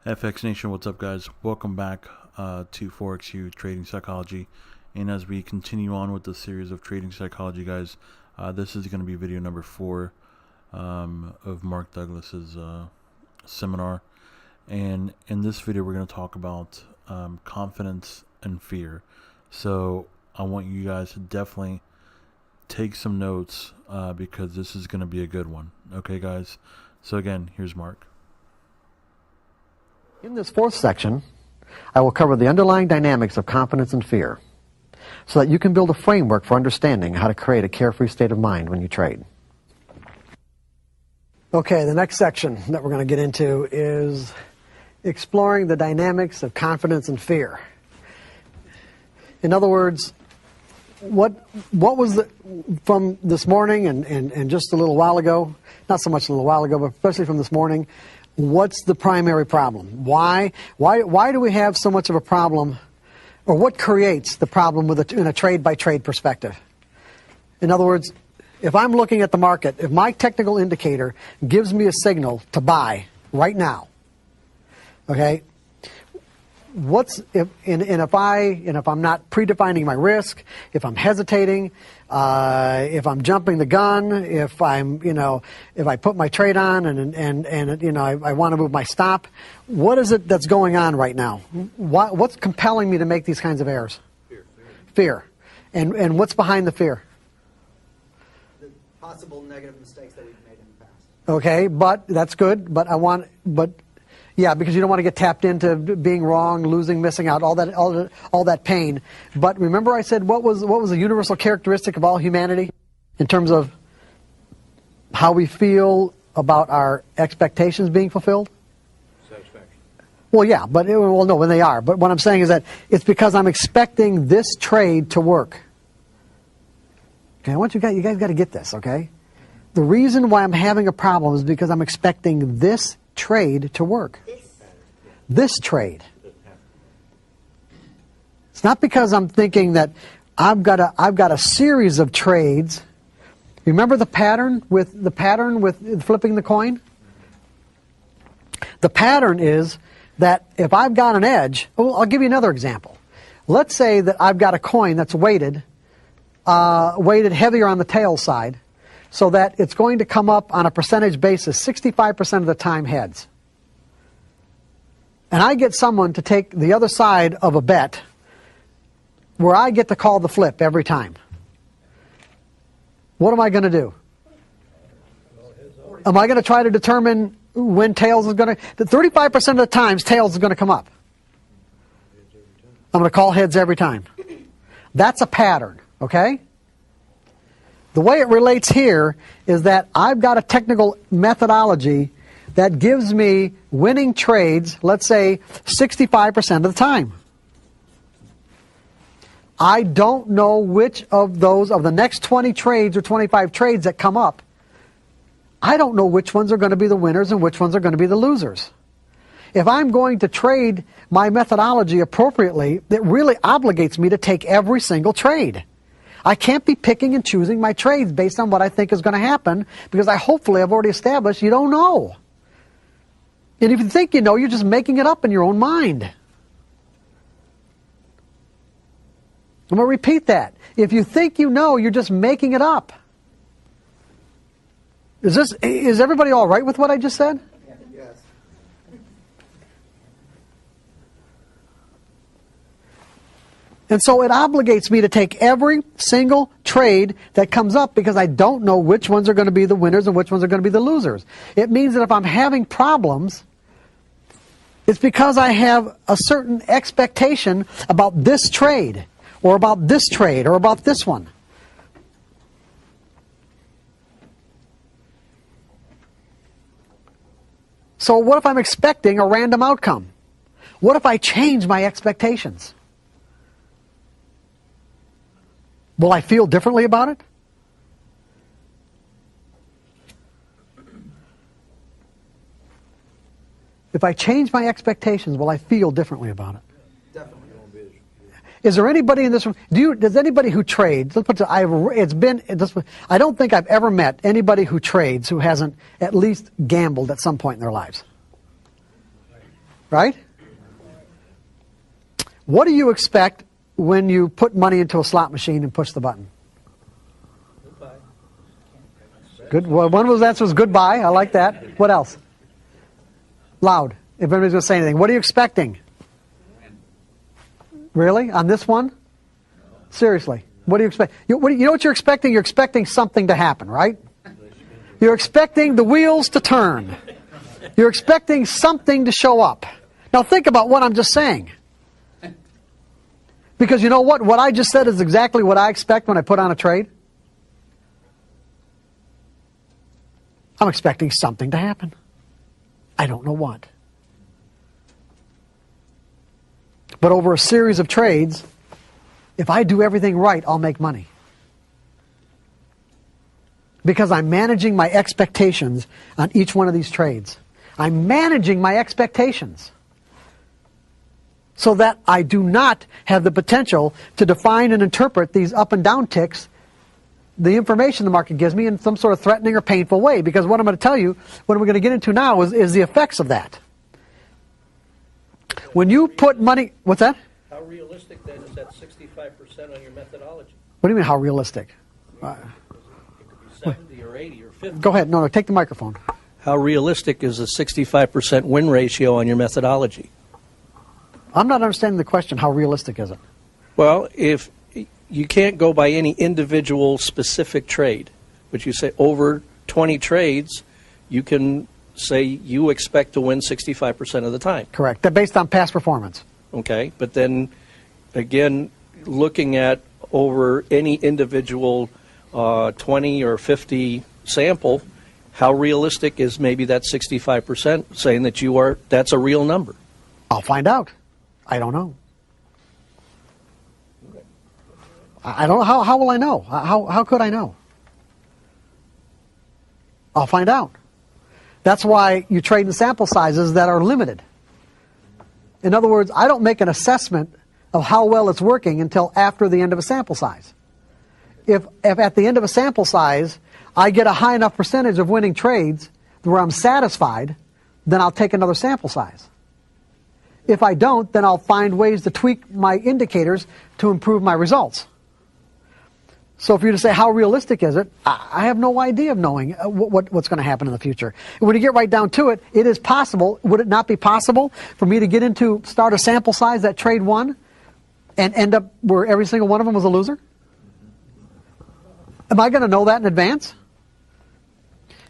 FX Nation, what's up, guys? Welcome back to Forex Trading Psychology. And as we continue on with the series of trading psychology, guys, this is going to be video number 4 of Mark Douglas's seminar. And in this video, we're going to talk about confidence and fear. So I want you guys to definitely take some notes because this is going to be a good one. Okay, guys? So again, here's Mark. In this fourth section, I will cover the underlying dynamics of confidence and fear so that you can build a framework for understanding how to create a carefree state of mind when you trade. Okay, the next section that we're going to get into is exploring the dynamics of confidence and fear. In other words, what was from this morning and just a little while ago, not so much a little while ago, but especially from this morning, what's the primary problem? Why do we have so much of a problem, or what creates the problem in a trade-by-trade perspective? In other words, if I'm looking at the market, if my technical indicator gives me a signal to buy right now, okay, if I'm not predefining my risk, if I'm hesitating, if I'm jumping the gun, if I put my trade on and I want to move my stop, what is it that's going on right now? What's compelling me to make these kinds of errors? Fear. And what's behind the fear? The possible negative mistakes that we've made in the past. Okay, but that's good. Yeah, because you don't want to get tapped into being wrong, losing, missing out, all that pain. But remember, I said what was a universal characteristic of all humanity in terms of how we feel about our expectations being fulfilled? Satisfaction. Well, yeah, no, when they are. But what I'm saying is that it's because I'm expecting this trade to work. Okay, I want you guys got to get this. Okay, the reason why I'm having a problem is because I'm expecting this trade to work. This trade. It's not because I'm thinking that I've got a series of trades. Remember the pattern with flipping the coin? The pattern is that if I've got an edge, I'll give you another example. Let's say that I've got a coin that's weighted heavier on the tail side, so that it's going to come up on a percentage basis 65% of the time heads. And I get someone to take the other side of a bet where I get to call the flip every time. What am I going to do? Am I going to try to determine when tails is going to... 35% of the times tails is going to come up. I'm going to call heads every time. That's a pattern, okay? The way it relates here is that I've got a technical methodology that gives me winning trades, let's say 65% of the time. I don't know which of the next 20 trades or 25 trades that come up, I don't know which ones are going to be the winners and which ones are going to be the losers. If I'm going to trade my methodology appropriately, it really obligates me to take every single trade. I can't be picking and choosing my trades based on what I think is going to happen because I've already established you don't know. And if you think you know, you're just making it up in your own mind. I'm going to repeat that. If you think you know, you're just making it up. Is everybody all right with what I just said? Yes. And so it obligates me to take every single trade that comes up because I don't know which ones are going to be the winners and which ones are going to be the losers. It means that if I'm having problems, it's because I have a certain expectation about this trade, or about this trade, or about this one. So what if I'm expecting a random outcome? What if I change my expectations? Will I feel differently about it? If I change my expectations, will I feel differently about it? Definitely. Is there anybody in this room? Does anybody who trades? I don't think I've ever met anybody who trades who hasn't at least gambled at some point in their lives. right? What do you expect when you put money into a slot machine and push the button? Good. Well, one of those answers was goodbye. I like that. What else? Loud. If anybody's going to say anything. What are you expecting? Really? On this one? Seriously. What do you expect? You know what you're expecting? You're expecting something to happen, right? You're expecting the wheels to turn. You're expecting something to show up. Now think about what I'm just saying. Because you know what? What I just said is exactly what I expect when I put on a trade. I'm expecting something to happen. I don't know what. But over a series of trades, if I do everything right, I'll make money. Because I'm managing my expectations on each one of these trades. I'm managing my expectations so that I do not have the potential to define and interpret these up and down ticks, the information the market gives me, in some sort of threatening or painful way. Because what I'm going to tell you, what we're going to get into now is the effects of that. When you put money... What's that? How realistic then is that 65% on your methodology? What do you mean, how realistic? It could be 70 or 80 or 50. Go ahead. No, take the microphone. How realistic is a 65% win ratio on your methodology? I'm not understanding the question. How realistic is it? Well, if you can't go by any individual specific trade, but you say over 20 trades, you can say you expect to win 65% of the time. Correct. They're based on past performance. Okay, but then again, looking at over any individual 20 or 50 sample, how realistic is maybe that 65% saying that that's a real number? I'll find out. I don't know. I don't know. How will I know? How could I know? I'll find out. That's why you trade in sample sizes that are limited. In other words, I don't make an assessment of how well it's working until after the end of a sample size. If at the end of a sample size, I get a high enough percentage of winning trades where I'm satisfied, then I'll take another sample size. If I don't, then I'll find ways to tweak my indicators to improve my results. So for you to say, how realistic is it? I have no idea of knowing what's going to happen in the future. And when you get right down to it, it is possible. Would it not be possible for me to start a sample size that trade won and end up where every single one of them was a loser? Am I going to know that in advance?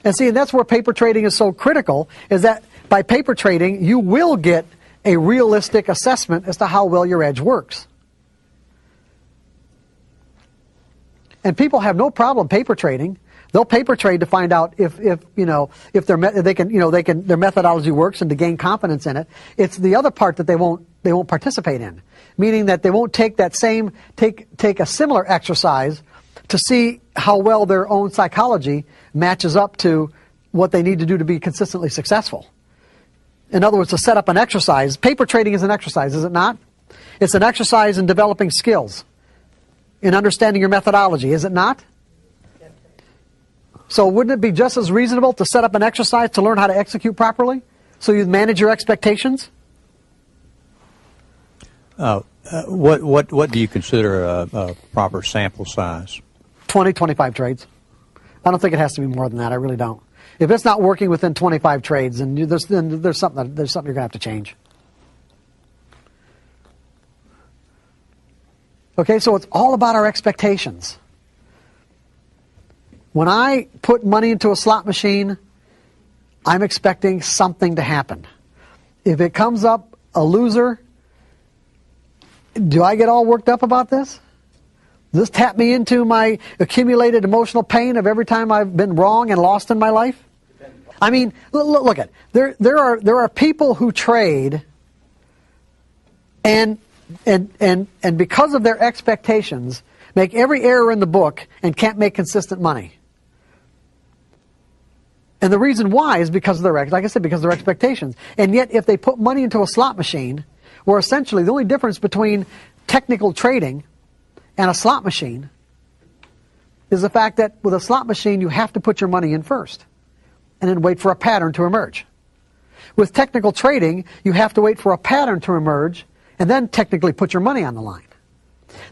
And see, and that's where paper trading is so critical, is that by paper trading, you will get a realistic assessment as to how well your edge works. And people have no problem paper trading. They'll paper trade to find out if their methodology works and to gain confidence in it. It's the other part that they won't participate in, meaning that they won't take a similar exercise to see how well their own psychology matches up to what they need to do to be consistently successful. In other words, to set up an exercise. Paper trading is an exercise, is it not? It's an exercise in developing skills, in understanding your methodology, is it not? So wouldn't it be just as reasonable to set up an exercise to learn how to execute properly, so you manage your expectations? What do you consider a proper sample size? 20, 25 trades. I don't think it has to be more than that. I really don't. If it's not working within 25 trades, then there's something you're going to have to change. Okay, so it's all about our expectations. When I put money into a slot machine, I'm expecting something to happen. If it comes up a loser, do I get all worked up about this? Does this tap me into my accumulated emotional pain of every time I've been wrong and lost in my life? I mean, look at there are people who trade and because of their expectations make every error in the book and can't make consistent money. And the reason why is because of like I said, because of their expectations. And yet, if they put money into a slot machine, where essentially the only difference between technical trading and a slot machine is the fact that with a slot machine, you have to put your money in first and then wait for a pattern to emerge. With technical trading, you have to wait for a pattern to emerge and then technically put your money on the line.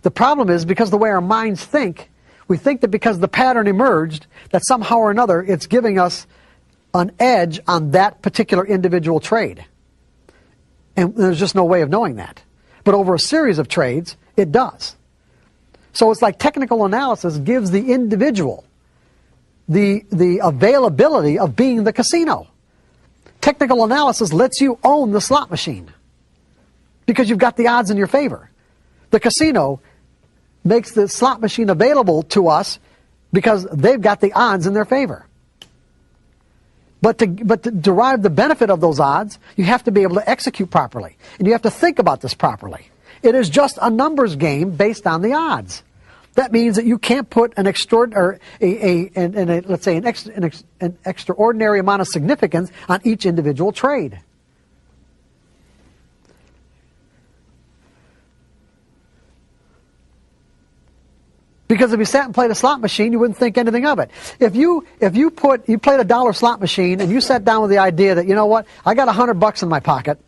The problem is, because the way our minds think, we think that because the pattern emerged, that somehow or another it's giving us an edge on that particular individual trade. And there's just no way of knowing that. But over a series of trades, it does. So it's like technical analysis gives the individual the availability of being the casino. Technical analysis lets you own the slot machine because you've got the odds in your favor. The casino makes the slot machine available to us because they've got the odds in their favor. But to derive the benefit of those odds, you have to be able to execute properly. And you have to think about this properly. It is just a numbers game based on the odds. That means that you can't put an extraordinary, let's say an extraordinary amount of significance on each individual trade. Because if you sat and played a slot machine, you wouldn't think anything of it. If you played a dollar slot machine and you sat down with the idea that, you know what, I got $100 in my pocket,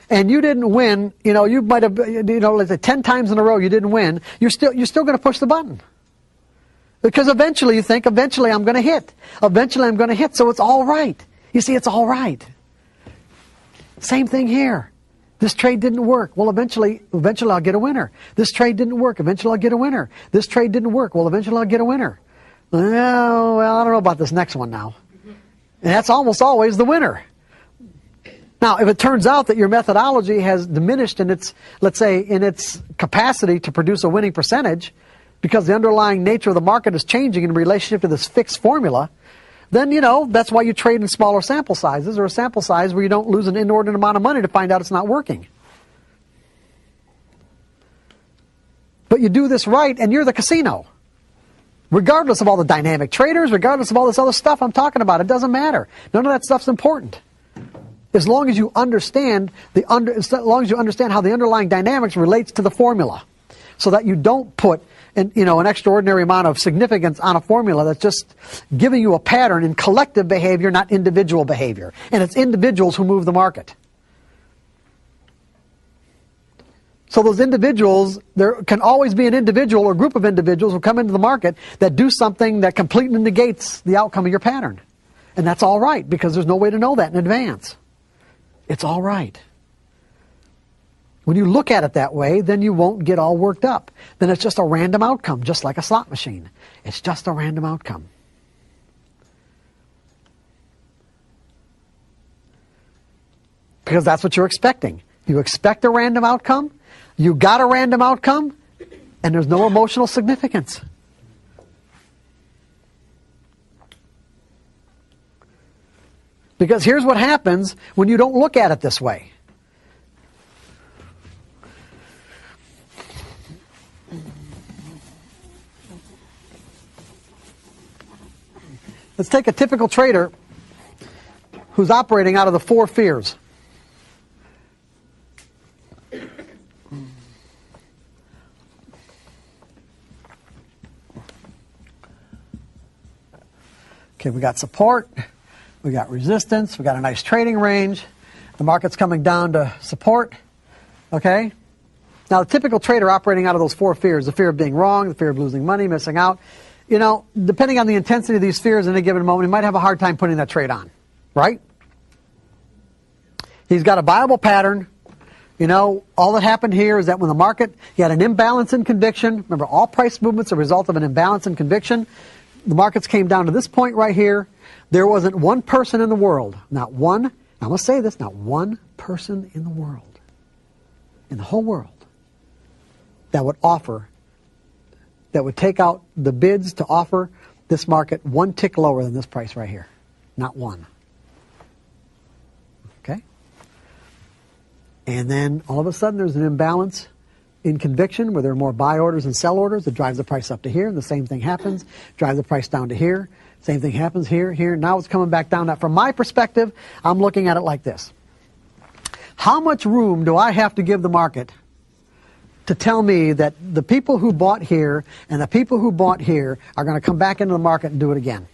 and you didn't win, you might have, let's say 10 times in a row you didn't win, you're still going to push the button. Because eventually you think, eventually I'm going to hit. Eventually I'm going to hit, so it's all right. You see, it's all right. Same thing here. This trade didn't work. Well, eventually I'll get a winner. This trade didn't work. Eventually I'll get a winner. This trade didn't work. Well, eventually I'll get a winner. Well, I don't know about this next one now. And that's almost always the winner. Now, if it turns out that your methodology has diminished in its, let's say, in its capacity to produce a winning percentage, because the underlying nature of the market is changing in relationship to this fixed formula, then, that's why you trade in smaller sample sizes, or a sample size where you don't lose an inordinate amount of money to find out it's not working. But you do this right, and you're the casino. Regardless of all the dynamic traders, regardless of all this other stuff I'm talking about, it doesn't matter. None of that stuff's important. As long as you understand as long as you understand how the underlying dynamics relates to the formula, so that you don't put an extraordinary amount of significance on a formula that's just giving you a pattern in collective behavior, not individual behavior. And it's individuals who move the market. So those individuals, there can always be an individual or group of individuals who come into the market that do something that completely negates the outcome of your pattern. And that's all right, because there's no way to know that in advance. It's all right. When you look at it that way, then you won't get all worked up. Then it's just a random outcome, just like a slot machine. It's just a random outcome. Because that's what you're expecting. You expect a random outcome, you got a random outcome, and there's no emotional significance. Because here's what happens when you don't look at it this way. Let's take a typical trader who's operating out of the 4 fears. Okay, we got support. We got resistance, we got a nice trading range, the market's coming down to support, okay? Now, the typical trader operating out of those 4 fears, the fear of being wrong, the fear of losing money, missing out, depending on the intensity of these fears in a given moment, he might have a hard time putting that trade on, right? He's got a viable pattern. All that happened here is that when the market, he had an imbalance in conviction. Remember, all price movements are a result of an imbalance in conviction. The markets came down to this point right here. There wasn't one person in the world, not one, I'm going to say this, not one person in the world, in the whole world, that would take out the bids to offer this market one tick lower than this price right here. Not one. Okay? And then all of a sudden there's an imbalance in conviction where there are more buy orders and sell orders that drives the price up to here. And the same thing happens, drive the price down to here. Same thing happens here, here. Now it's coming back down. Now, from my perspective, I'm looking at it like this. How much room do I have to give the market to tell me that the people who bought here and the people who bought here are going to come back into the market and do it again?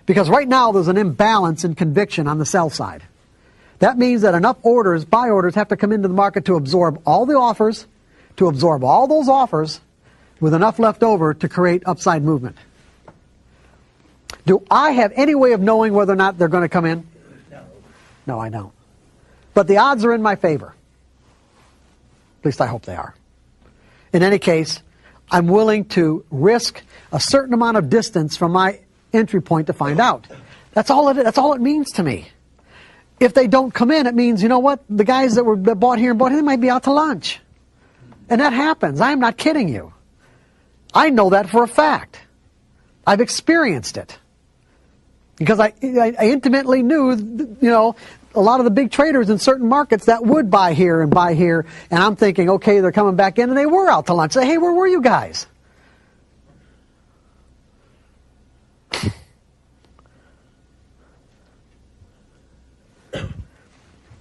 Because right now there's an imbalance in conviction on the sell side. That means that enough orders, buy orders, have to come into the market to absorb all the offers, to absorb all those offers, with enough left over to create upside movement. Do I have any way of knowing whether or not they're going to come in? No, I don't. But the odds are in my favor. At least I hope they are. In any case, I'm willing to risk a certain amount of distance from my entry point to find out. That's all it means to me. If they don't come in, it means, you know what, the guys that bought here and bought here, they might be out to lunch. And that happens. I am not kidding you. I know that for a fact. I've experienced it. Because I intimately knew, you know, a lot of the big traders in certain markets that would buy here. And I'm thinking, okay, they're coming back in, and they were out to lunch. Say, hey, where were you guys?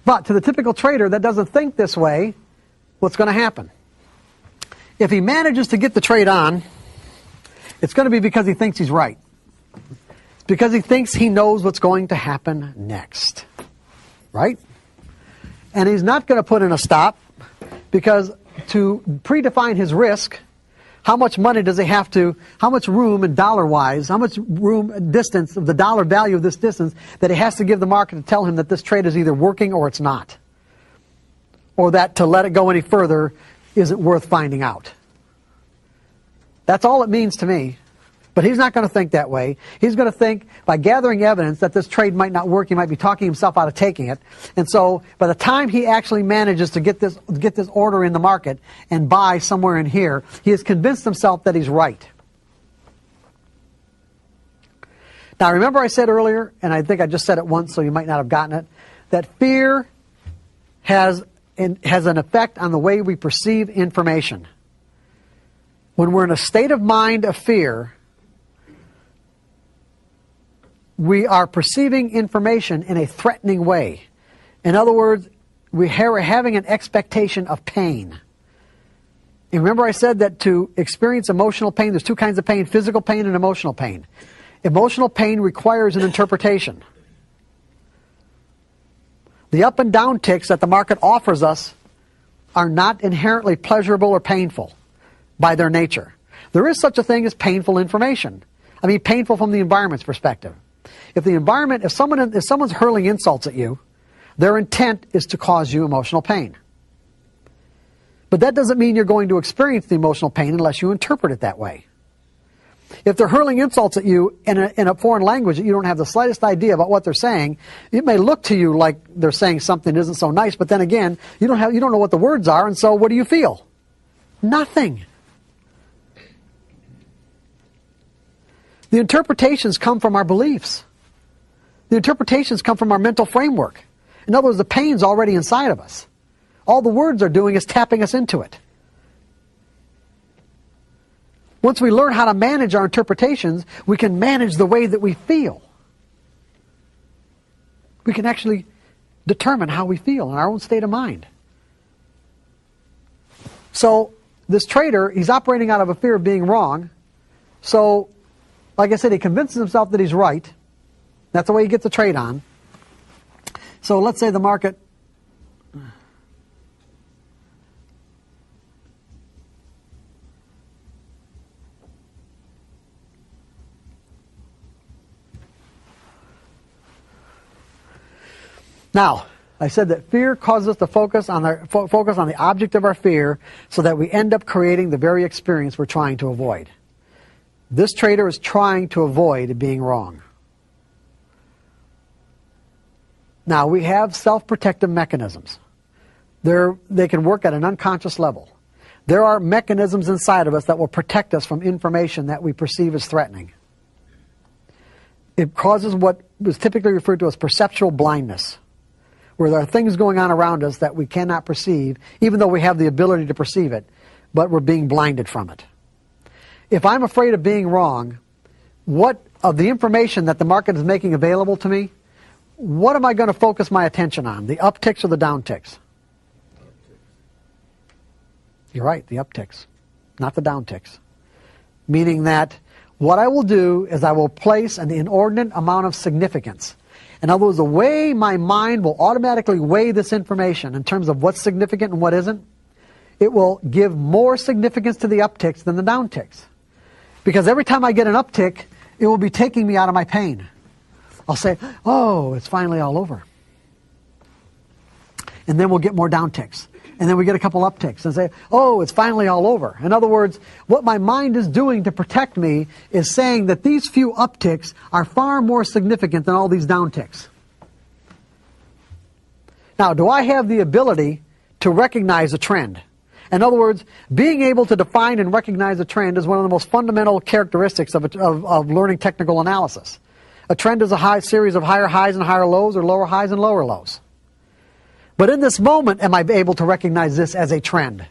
But to the typical trader that doesn't think this way, what's going to happen? If he manages to get the trade on, it's going to be because he thinks he's right. Because he thinks he knows what's going to happen next. Right? And he's not going to put in a stop, because to predefine his risk, how much money does he have to, how much room and dollar-wise, how much room, distance, of the dollar value of this distance that he has to give the market to tell him that this trade is either working or it's not. Or that to let it go any further isn't worth finding out. That's all it means to me. But he's not going to think that way. He's going to think, by gathering evidence, that this trade might not work. He might be talking himself out of taking it. And so by the time he actually manages to get this order in the market and buy somewhere in here, he has convinced himself that he's right. Now remember I said earlier, and I think I just said it once, so you might not have gotten it, that fear has an effect on the way we perceive information. When we're in a state of mind of fear, we are perceiving information in a threatening way. In other words, we're having an expectation of pain. And remember I said that to experience emotional pain, there's two kinds of pain, physical pain and emotional pain. Emotional pain requires an interpretation. The up and down ticks that the market offers us are not inherently pleasurable or painful by their nature. There is such a thing as painful information. I mean, painful from the environment's perspective. If someone's hurling insults at you, their intent is to cause you emotional pain. But that doesn't mean you're going to experience the emotional pain unless you interpret it that way. If they're hurling insults at you in a foreign language that you don't have the slightest idea about what they're saying, it may look to you like they're saying something that isn't so nice, but then again, you don't know what the words are, and so what do you feel? Nothing. The interpretations come from our beliefs. The interpretations come from our mental framework. In other words, the pain's already inside of us. All the words are doing is tapping us into it. Once we learn how to manage our interpretations, we can manage the way that we feel. We can actually determine how we feel in our own state of mind. So this trader, he's operating out of a fear of being wrong. So, like I said, he convinces himself that he's right. That's the way he gets the trade on. So let's say the market now, I said that fear causes us to focus on the object of our fear, so that we end up creating the very experience we're trying to avoid. This trader is trying to avoid being wrong. Now, we have self-protective mechanisms. They can work at an unconscious level. There are mechanisms inside of us that will protect us from information that we perceive as threatening. It causes what is typically referred to as perceptual blindness, where there are things going on around us that we cannot perceive, even though we have the ability to perceive it, but we're being blinded from it. If I'm afraid of being wrong, what of the information that the market is making available to me, what am I going to focus my attention on, the upticks or the downticks? You're right, the upticks, not the downticks. Meaning that what I will do is I will place an inordinate amount of significance. In other words, the way my mind will automatically weigh this information in terms of what's significant and what isn't, it will give more significance to the upticks than the downticks. Because every time I get an uptick, it will be taking me out of my pain. I'll say, oh, it's finally all over. And then we'll get more downticks. And then we get a couple upticks and say, oh, it's finally all over. In other words, what my mind is doing to protect me is saying that these few upticks are far more significant than all these downticks. Now, do I have the ability to recognize a trend? In other words, being able to define and recognize a trend is one of the most fundamental characteristics of learning technical analysis. A trend is a series of higher highs and higher lows, or lower highs and lower lows. But in this moment, am I able to recognize this as a trend?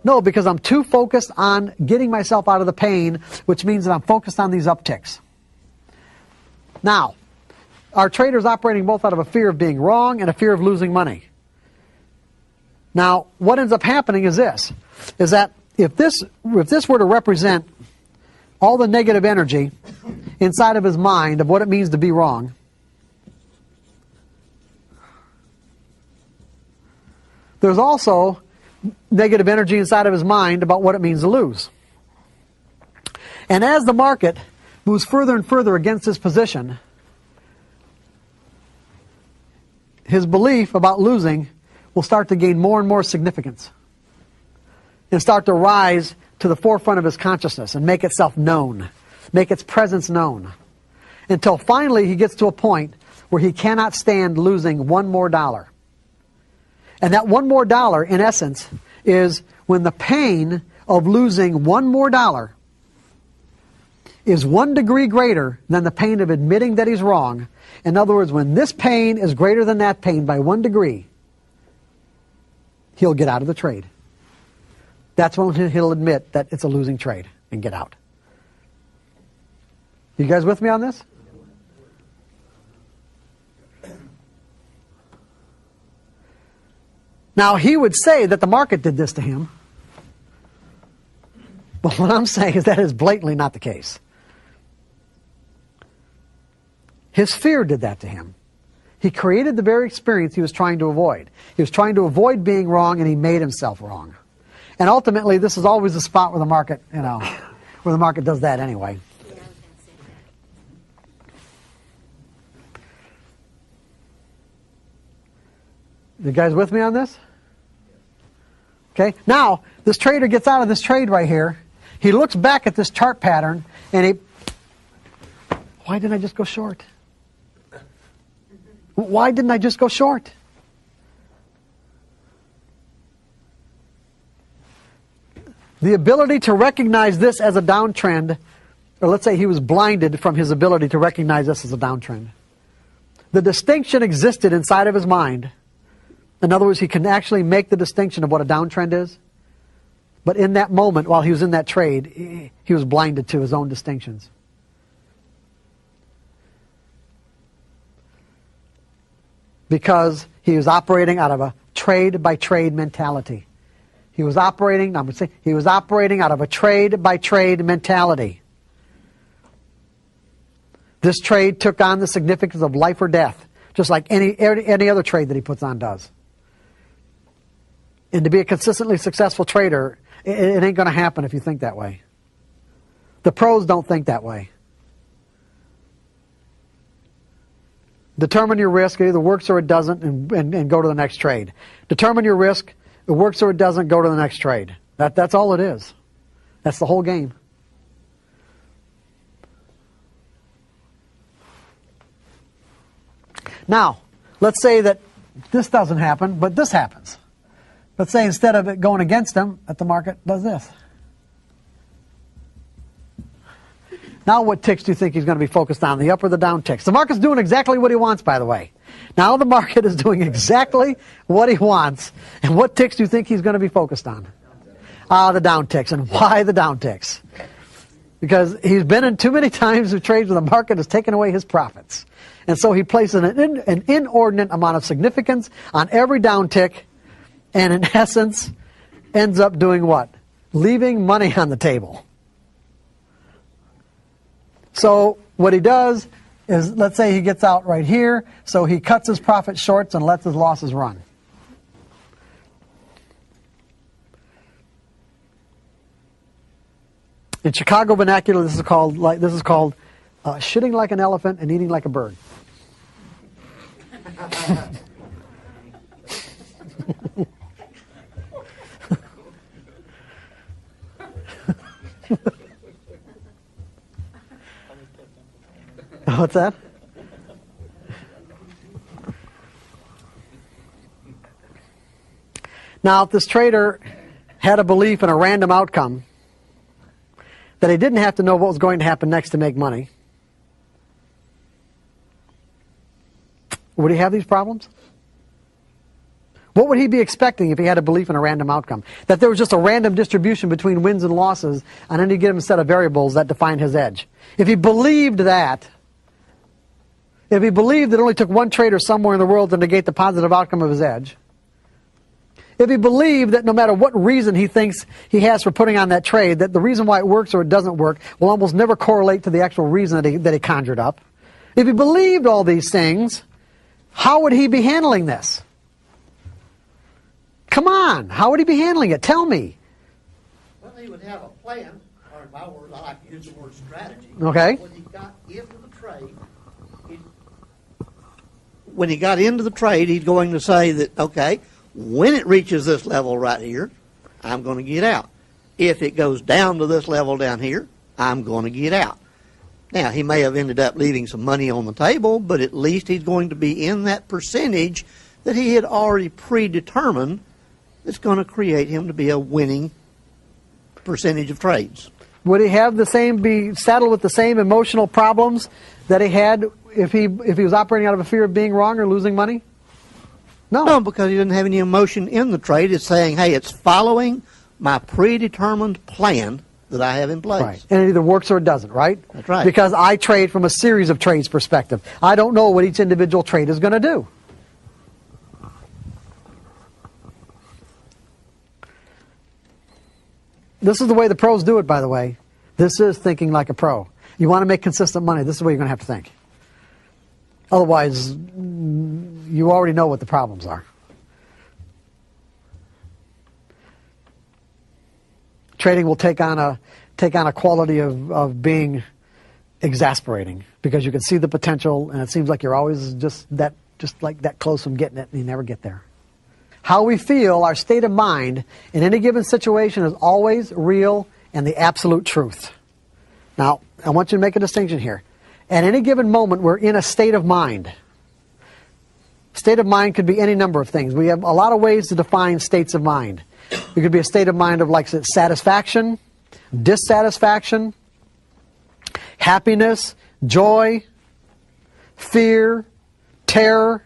No, because I'm too focused on getting myself out of the pain, which means that I'm focused on these upticks. Now, our trader's operating both out of a fear of being wrong and a fear of losing money. Now, what ends up happening is this, is that if this were to represent all the negative energy inside of his mind of what it means to be wrong, there's also negative energy inside of his mind about what it means to lose. And as the market moves further and further against his position, his belief about losing will start to gain more and more significance and start to rise to the forefront of his consciousness and make itself known, make its presence known, until finally he gets to a point where he cannot stand losing one more dollar. And that one more dollar, in essence, is when the pain of losing one more dollar is 1 degree greater than the pain of admitting that he's wrong. In other words, when this pain is greater than that pain by 1 degree, he'll get out of the trade. That's when he'll admit that it's a losing trade and get out. You guys with me on this? Now, he would say that the market did this to him. But what I'm saying is that is blatantly not the case. His fear did that to him. He created the very experience he was trying to avoid. He was trying to avoid being wrong, and he made himself wrong. And ultimately, this is always the spot where the market, where the market does that anyway. You guys with me on this? Okay, now, this trader gets out of this trade right here. He looks back at this chart pattern, and why didn't I just go short? Why didn't I just go short? The ability to recognize this as a downtrend, or let's say he was blinded from his ability to recognize this as a downtrend. The distinction existed inside of his mind. In other words, he can actually make the distinction of what a downtrend is. But in that moment, while he was in that trade, he was blinded to his own distinctions. Because he was operating out of a trade-by-trade mentality. He was operating out of a trade-by-trade mentality. This trade took on the significance of life or death, just like any other trade that he puts on does. And to be a consistently successful trader, it ain't going to happen if you think that way. The pros don't think that way. Determine your risk. It either works or it doesn't, and go to the next trade. Determine your risk. It works or it doesn't, go to the next trade. That's all it is. That's the whole game. Now, let's say that this doesn't happen, but this happens. Let's say instead of it going against him, that the market does this. Now what ticks do you think he's going to be focused on, the up or the down ticks? The market's doing exactly what he wants, by the way. Now the market is doing exactly what he wants. And what ticks do you think he's going to be focused on? The down ticks. And why the down ticks? Because he's been in too many times of trades where the market has taken away his profits. And so he places an inordinate amount of significance on every down tick, and in essence ends up doing what? Leaving money on the table. So what he does is, let's say he gets out right here, so he cuts his profit shorts and lets his losses run. In Chicago vernacular, this is called shitting like an elephant and eating like a bird. What's that? Now, if this trader had a belief in a random outcome, that he didn't have to know what was going to happen next to make money, would he have these problems? What would he be expecting if he had a belief in a random outcome? That there was just a random distribution between wins and losses on any given set of variables that defined his edge. If he believed that, if he believed that it only took one trader somewhere in the world to negate the positive outcome of his edge, if he believed that no matter what reason he thinks he has for putting on that trade, that the reason why it works or it doesn't work will almost never correlate to the actual reason that he conjured up, if he believed all these things, how would he be handling this? Come on, how would he be handling it? Tell me. Well, he would have a plan, or in my words, I like to use the word strategy. Okay. When he got into the trade, he's going to say that, okay, when it reaches this level right here, I'm going to get out. If it goes down to this level down here, I'm going to get out. Now, he may have ended up leaving some money on the table, but at least he's going to be in that percentage that he had already predetermined that's going to create him to be a winning percentage of trades. Would he have be saddled with the same emotional problems that he had if he was operating out of a fear of being wrong or losing money? No, because he didn't have any emotion in the trade. It's saying, hey, it's following my predetermined plan that I have in place. Right. And it either works or it doesn't, right? That's right. Because I trade from a series of trades perspective. I don't know what each individual trade is going to do. This is the way the pros do it, by the way. This is thinking like a pro. You want to make consistent money, this is the way you're going to have to think. Otherwise, you already know what the problems are. Trading will take on a quality of being exasperating because you can see the potential and it seems like you're always just like that close from getting it and you never get there. How we feel, our state of mind in any given situation is always real and the absolute truth. Now, I want you to make a distinction here. At any given moment, we're in a state of mind. State of mind could be any number of things. We have a lot of ways to define states of mind. It could be a state of mind of like satisfaction, dissatisfaction, happiness, joy, fear, terror.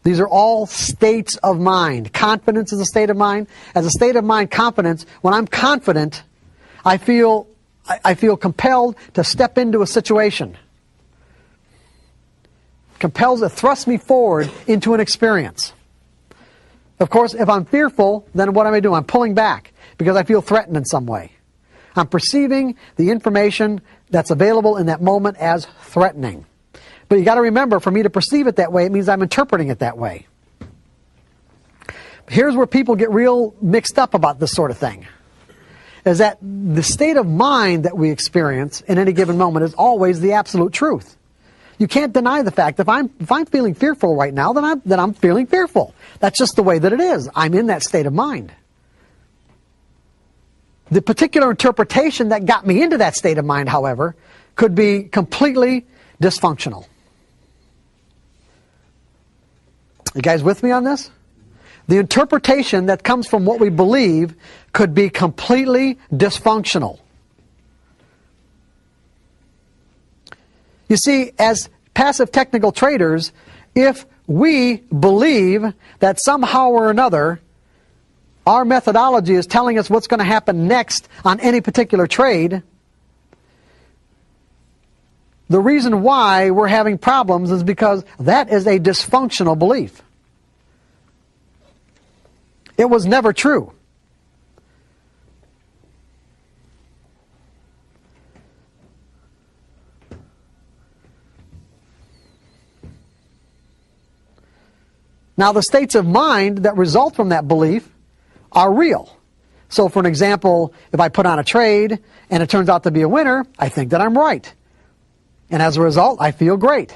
These are all states of mind. Confidence is a state of mind. As a state of mind, confidence, when I'm confident, I feel compelled to step into a situation. It thrusts me forward into an experience. Of course, if I'm fearful, then what am I doing? I'm pulling back because I feel threatened in some way. I'm perceiving the information that's available in that moment as threatening. But you got to remember, for me to perceive it that way, it means I'm interpreting it that way. Here's where people get real mixed up about this sort of thing. Is that the state of mind that we experience in any given moment is always the absolute truth. You can't deny the fact that if I'm feeling fearful right now, then I'm feeling fearful. That's just the way that it is. I'm in that state of mind. The particular interpretation that got me into that state of mind, however, could be completely dysfunctional. You guys with me on this? The interpretation that comes from what we believe could be completely dysfunctional. You see, as passive technical traders, if we believe that somehow or another our methodology is telling us what's going to happen next on any particular trade, the reason why we're having problems is because that is a dysfunctional belief. It was never true. Now, the states of mind that result from that belief are real. So, for an example, if I put on a trade and it turns out to be a winner, I think that I'm right. And as a result, I feel great.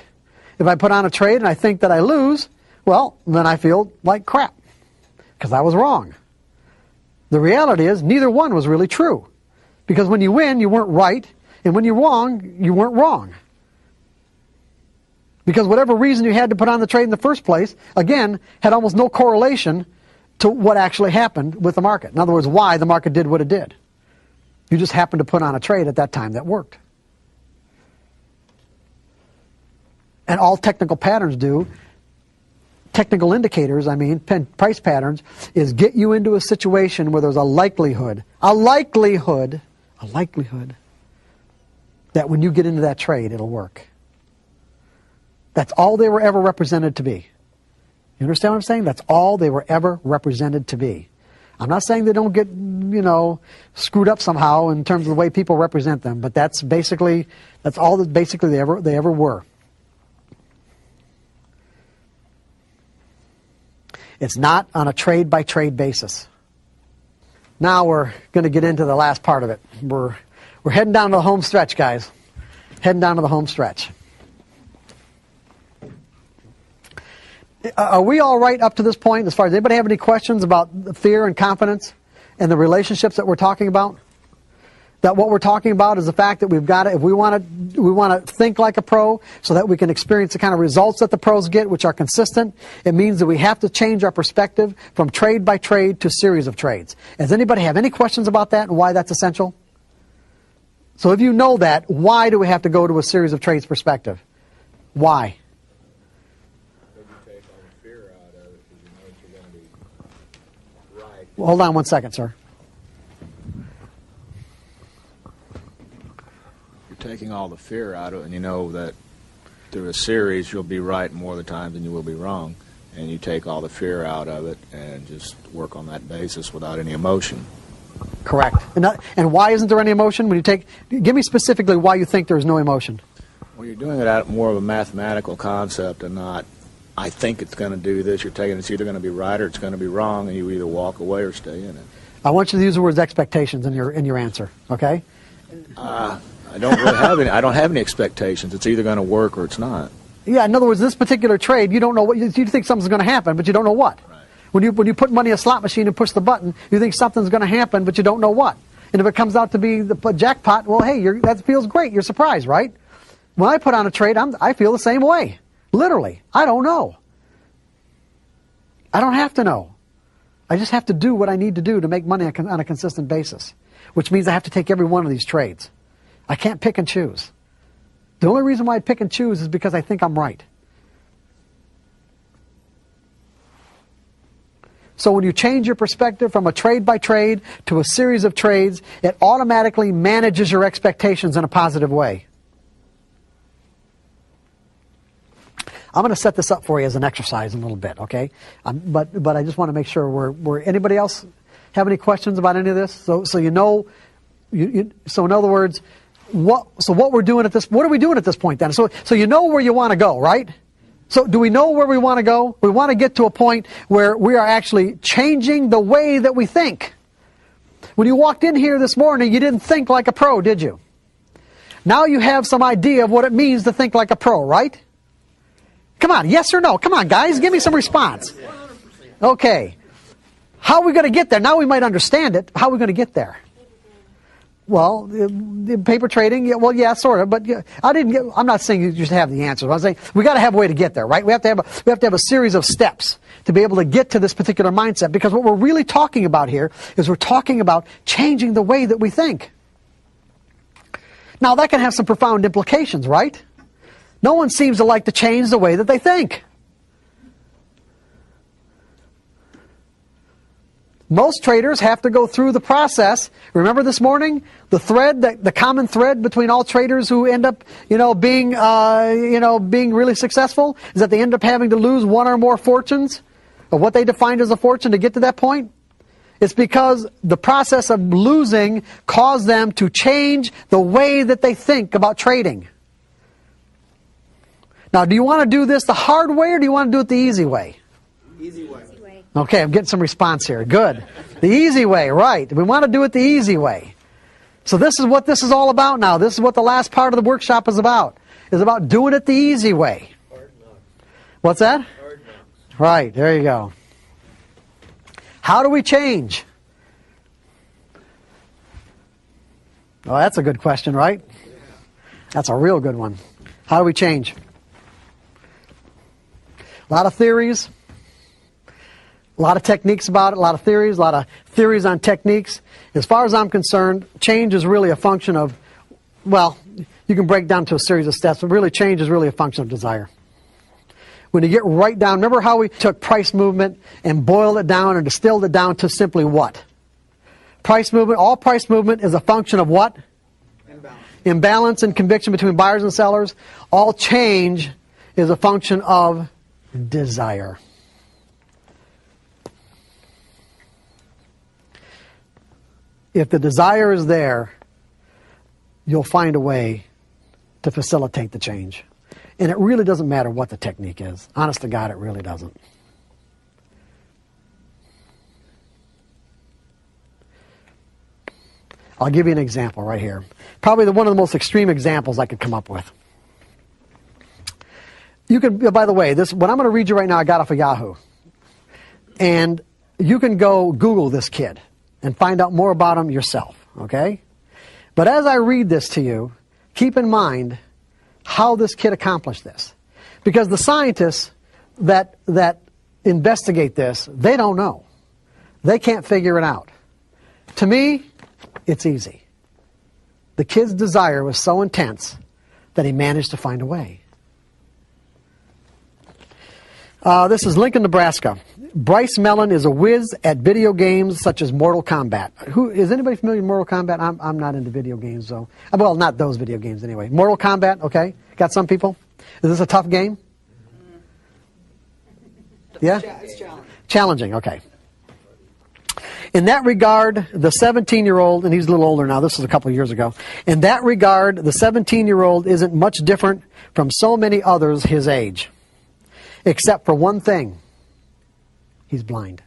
If I put on a trade and I think that I lose, well, then I feel like crap because I was wrong. The reality is neither one was really true. Because when you win, you weren't right. And when you're wrong, you weren't wrong. Because whatever reason you had to put on the trade in the first place, again, had almost no correlation to what actually happened with the market. In other words, why the market did what it did. You just happened to put on a trade at that time that worked. And all technical patterns do, technical indicators, I mean, price patterns, is get you into a situation where there's a likelihood that when you get into that trade, it'll work. That's all they were ever represented to be. You understand what I'm saying? That's all they were ever represented to be. I'm not saying they don't get, screwed up somehow in terms of the way people represent them, but that's all that basically they ever were. It's not on a trade-by-trade basis. Now we're going to get into the last part of it. We're heading down to the home stretch, guys. Heading down to the home stretch. Are we all right up to this point? As far as anybody have any questions about fear and confidence and the relationships that we're talking about? That what we're talking about is the fact that we've got to, if we want to think like a pro so that we can experience the kind of results that the pros get, which are consistent, it means that we have to change our perspective from trade by trade to series of trades. Does anybody have any questions about that and why that's essential? So if you know that, why do we have to go to a series of trades perspective? Why? Well, hold on one second, sir. You're taking all the fear out of it, and you know that through a series you'll be right more of the time than you will be wrong. And you take all the fear out of it and just work on that basis without any emotion. Correct. And why isn't there any emotion? Give me specifically why you think there's no emotion. Well, you're doing it out of more of a mathematical concept and not, I think it's going to do this. You're taking it's either going to be right or it's going to be wrong, and you either walk away or stay in it. I want you to use the words expectations in your answer. Okay? I don't really have any. I don't have any expectations. It's either going to work or it's not. Yeah. In other words, this particular trade, you don't know what you think something's going to happen, but you don't know what. Right. When you put money in a slot machine and push the button, you think something's going to happen, but you don't know what. And if it comes out to be the jackpot, well, hey, that feels great. You're surprised, right? When I put on a trade, I feel the same way. Literally, I don't know. I don't have to know. I just have to do what I need to do to make money on a consistent basis, which means I have to take every one of these trades. I can't pick and choose. The only reason why I pick and choose is because I think I'm right. So when you change your perspective from a trade by trade to a series of trades, it automatically manages your expectations in a positive way. I'm going to set this up for you as an exercise in a little bit, okay? But I just want to make sure we're anybody else have any questions about any of this? So you know, so in other words, what are we doing at this point then? So you know where you want to go, right? So do we know where we want to go? We want to get to a point where we are actually changing the way that we think. When you walked in here this morning, you didn't think like a pro, did you? Now you have some idea of what it means to think like a pro, right? Come on, yes or no? Come on, guys, give me some response. Okay. How are we going to get there? Now we might understand it. How are we going to get there? Well, paper trading, yeah, sort of, but I'm not saying you just have the answers. I'm saying we got to have a way to get there, right? We have to have a series of steps to be able to get to this particular mindset, because what we're really talking about here is we're talking about changing the way that we think. Now, that can have some profound implications, right? No one seems to like to change the way that they think. Most traders have to go through the process. Remember this morning, the common thread between all traders who end up, being really successful is that they end up having to lose one or more fortunes of what they defined as a fortune to get to that point. It's because the process of losing caused them to change the way that they think about trading. Now, do you want to do this the hard way or do you want to do it the easy way? Easy way. Okay, I'm getting some response here. Good. The easy way, right. We want to do it the easy way. So this is what this is all about now. This is what the last part of the workshop is about. It's about doing it the easy way. What's that? Right, there you go. How do we change? Oh, that's a good question, right? That's a real good one. How do we change? A lot of theories, a lot of techniques about it, a lot of theories on techniques. As far as I'm concerned, change is really a function of, well, you can break down to a series of steps, but really change is really a function of desire. When you get right down, remember how we took price movement and boiled it down and distilled it down to simply what? Price movement, all price movement is a function of what? Imbalance and conviction between buyers and sellers. All change is a function of desire. If the desire is there, you'll find a way to facilitate the change. And it really doesn't matter what the technique is. Honest to God, it really doesn't. I'll give you an example right here. Probably one of the most extreme examples I could come up with. You can, by the way, what I'm going to read you right now, I got off of Yahoo. And you can go Google this kid and find out more about him yourself, okay? But as I read this to you, keep in mind how this kid accomplished this. Because the scientists that investigate this, they don't know. They can't figure it out. To me, it's easy. The kid's desire was so intense that he managed to find a way. This is Lincoln, Nebraska. Bryce Mellon is a whiz at video games such as Mortal Kombat. Is anybody familiar with Mortal Kombat? I'm not into video games, though. Well, not those video games anyway. Mortal Kombat, okay? Got some people? Is this a tough game? Yeah? It's challenging. Challenging, okay. In that regard, the 17-year-old, and he's a little older now, this was a couple of years ago. In that regard, the 17-year-old isn't much different from so many others his age. Except for one thing. He's blind.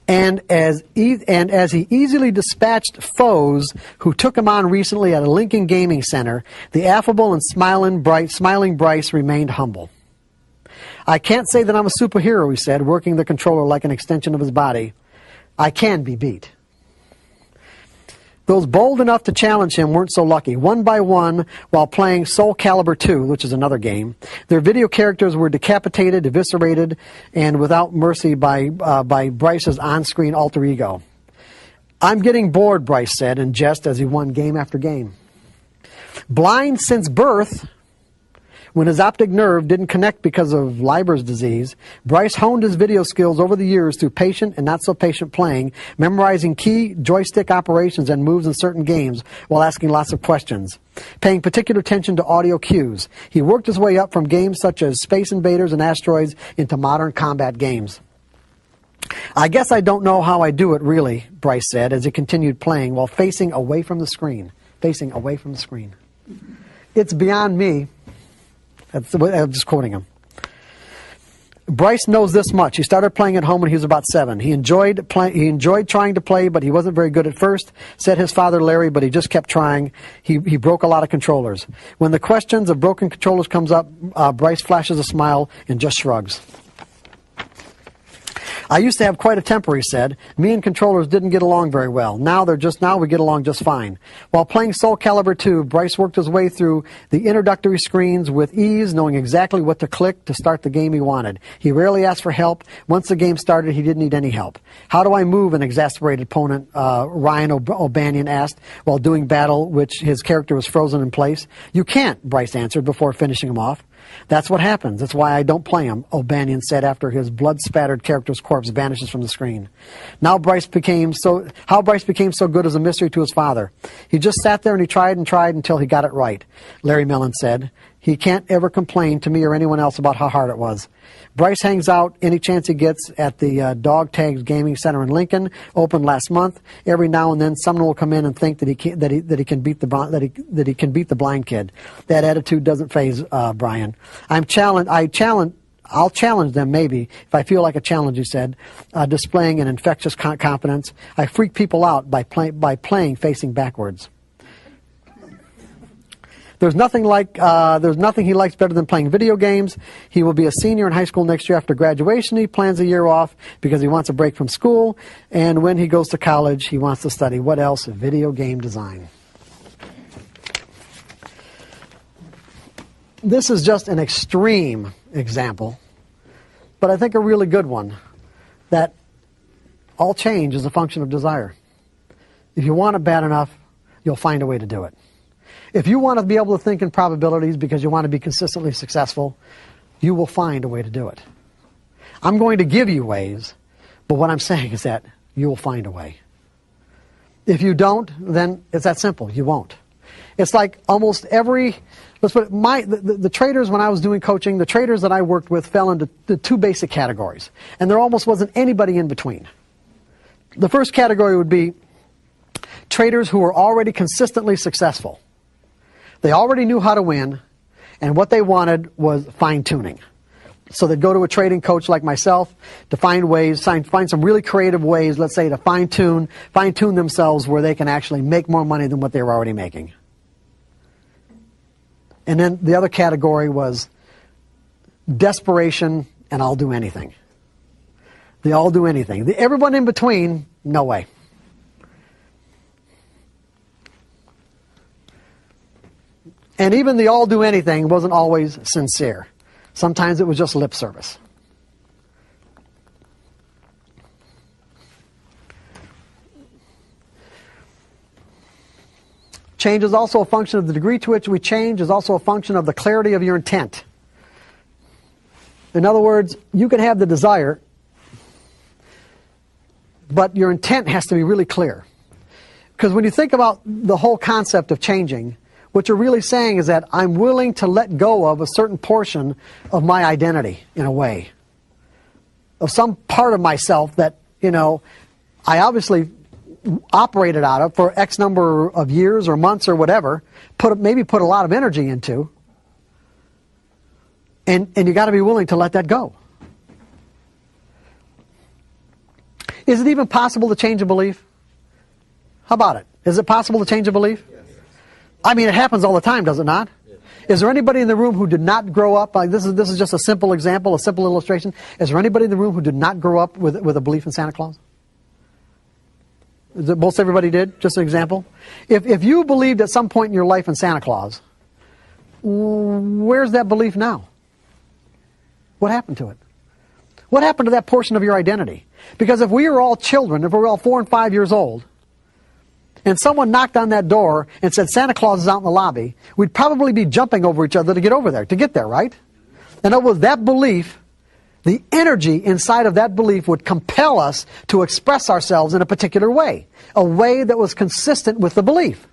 And as he easily dispatched foes who took him on recently at a Lincoln Gaming Center, the affable and smiling Bryce remained humble. I can't say that I'm a superhero, he said, working the controller like an extension of his body. I can be beat. Those bold enough to challenge him weren't so lucky. One by one, while playing Soul Calibur 2, which is another game, their video characters were decapitated, eviscerated, and without mercy by Bryce's on-screen alter ego. I'm getting bored, Bryce said in jest as he won game after game. Blind since birth, when his optic nerve didn't connect because of Leiber's disease, Bryce honed his video skills over the years through patient and not so patient playing, memorizing key joystick operations and moves in certain games while asking lots of questions, paying particular attention to audio cues. He worked his way up from games such as Space Invaders and Asteroids into modern combat games. I guess I don't know how I do it, really, Bryce said as he continued playing while facing away from the screen. Facing away from the screen. It's beyond me. I'm just quoting him. Bryce knows this much. He started playing at home when he was about 7. He enjoyed trying to play, but he wasn't very good at first, said his father Larry, but he just kept trying. He broke a lot of controllers. When the questions of broken controllers comes up, Bryce flashes a smile and just shrugs. I used to have quite a temper, he said. Me and controllers didn't get along very well. Now we get along just fine. While playing Soul Calibur 2, Bryce worked his way through the introductory screens with ease, knowing exactly what to click to start the game he wanted. He rarely asked for help. Once the game started, he didn't need any help. How do I move? An exasperated opponent, Ryan O'Banion asked, while doing battle, which his character was frozen in place. You can't, Bryce answered before finishing him off. That's what happens. That's why I don't play him, O'Banion said after his blood-spattered character's corpse vanishes from the screen. How Bryce became so good is a mystery to his father. He just sat there and he tried until he got it right, Larry Mellon said. He can't ever complain to me or anyone else about how hard it was. Bryce hangs out any chance he gets at the Dog Tags Gaming Center in Lincoln, opened last month. Every now and then, someone will come in and think that he can beat the blind kid. That attitude doesn't faze Brian. I'll challenge them maybe if I feel like a challenge. He said, displaying an infectious confidence. I freak people out by playing facing backwards. There's nothing he likes better than playing video games. He will be a senior in high school next year after graduation. He plans a year off because he wants a break from school. And when he goes to college, he wants to study what else? Video game design. This is just an extreme example, but I think a really good one, that all change is a function of desire. If you want it bad enough, you'll find a way to do it. If you want to be able to think in probabilities because you want to be consistently successful, you will find a way to do it. I'm going to give you ways, but what I'm saying is that you will find a way. If you don't, then it's that simple. You won't. It's like almost every, let's put it, the traders, when I was doing coaching, the traders that I worked with fell into the two basic categories, and there almost wasn't anybody in between. The first category would be traders who were already consistently successful. They already knew how to win, and what they wanted was fine-tuning. So they'd go to a trading coach like myself to find some really creative ways, let's say, to fine-tune themselves where they can actually make more money than what they were already making. And then the other category was desperation and I'll do anything. The all do anything. Everyone in between, no way. And even the all do anything wasn't always sincere. Sometimes it was just lip service. Change is also a function of the degree to which we change, is also a function of the clarity of your intent. In other words, you can have the desire, but your intent has to be really clear. Because when you think about the whole concept of changing, what you're really saying is that I'm willing to let go of a certain portion of my identity, in a way. Of some part of myself that, I obviously operated out of for X number of years or months or whatever, maybe put a lot of energy into, and you got to be willing to let that go. Is it even possible to change a belief? How about it? Is it possible to change a belief? I mean, it happens all the time, does it not? Is there anybody in the room who did not grow up, like this is just a simple example, a simple illustration. Is there anybody in the room who did not grow up with a belief in Santa Claus? Is it most everybody did? Just an example. If you believed at some point in your life in Santa Claus, where's that belief now? What happened to it? What happened to that portion of your identity? Because if we were all children, if we were all 4 and 5 years old, and someone knocked on that door and said, Santa Claus is out in the lobby, we'd probably be jumping over each other to get there, right? In other words, that belief, the energy inside of that belief would compel us to express ourselves in a particular way, a way that was consistent with the belief.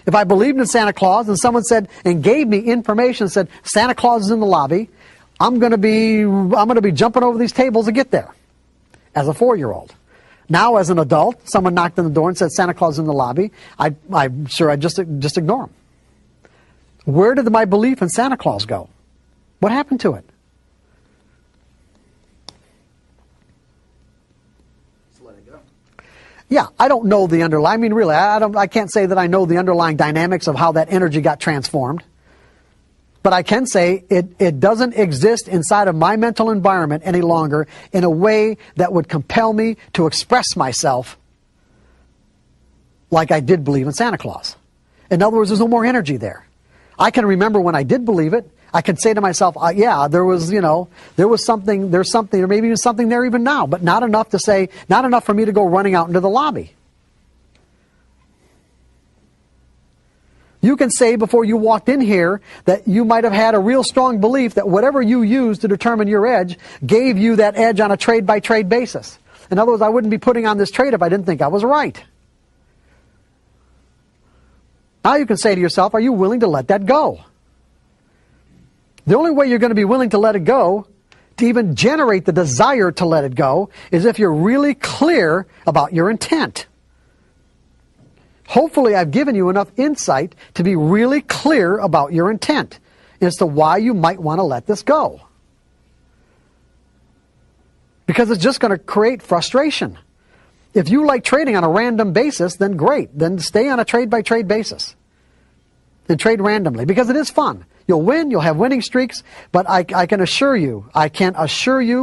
If I believed in Santa Claus and someone said, and gave me information and said, Santa Claus is in the lobby, I'm going to be jumping over these tables to get there, as a 4-year-old. Now, as an adult, someone knocked on the door and said, Santa Claus is in the lobby. I'm sure I'd just ignore him. Where did my belief in Santa Claus go? What happened to it? Just let it go. Yeah, I don't know the underlying. I mean, really, I can't say that I know the underlying dynamics of how that energy got transformed. But I can say it doesn't exist inside of my mental environment any longer in a way that would compel me to express myself like I did believe in Santa Claus. In other words, there's no more energy there. I can remember when I did believe it. I could say to myself, yeah, there's something, or maybe even something there even now, but not enough for me to go running out into the lobby. You can say before you walked in here that you might have had a real strong belief that whatever you used to determine your edge gave you that edge on a trade-by-trade basis. In other words, I wouldn't be putting on this trade if I didn't think I was right. Now you can say to yourself, are you willing to let that go? The only way you're going to be willing to let it go, to even generate the desire to let it go, is if you're really clear about your intent. Hopefully I've given you enough insight to be really clear about your intent as to why you might want to let this go. Because it's just going to create frustration. If you like trading on a random basis, then great. Then stay on a trade-by-trade basis. And trade randomly, because it is fun. You'll win, you'll have winning streaks, but I can assure you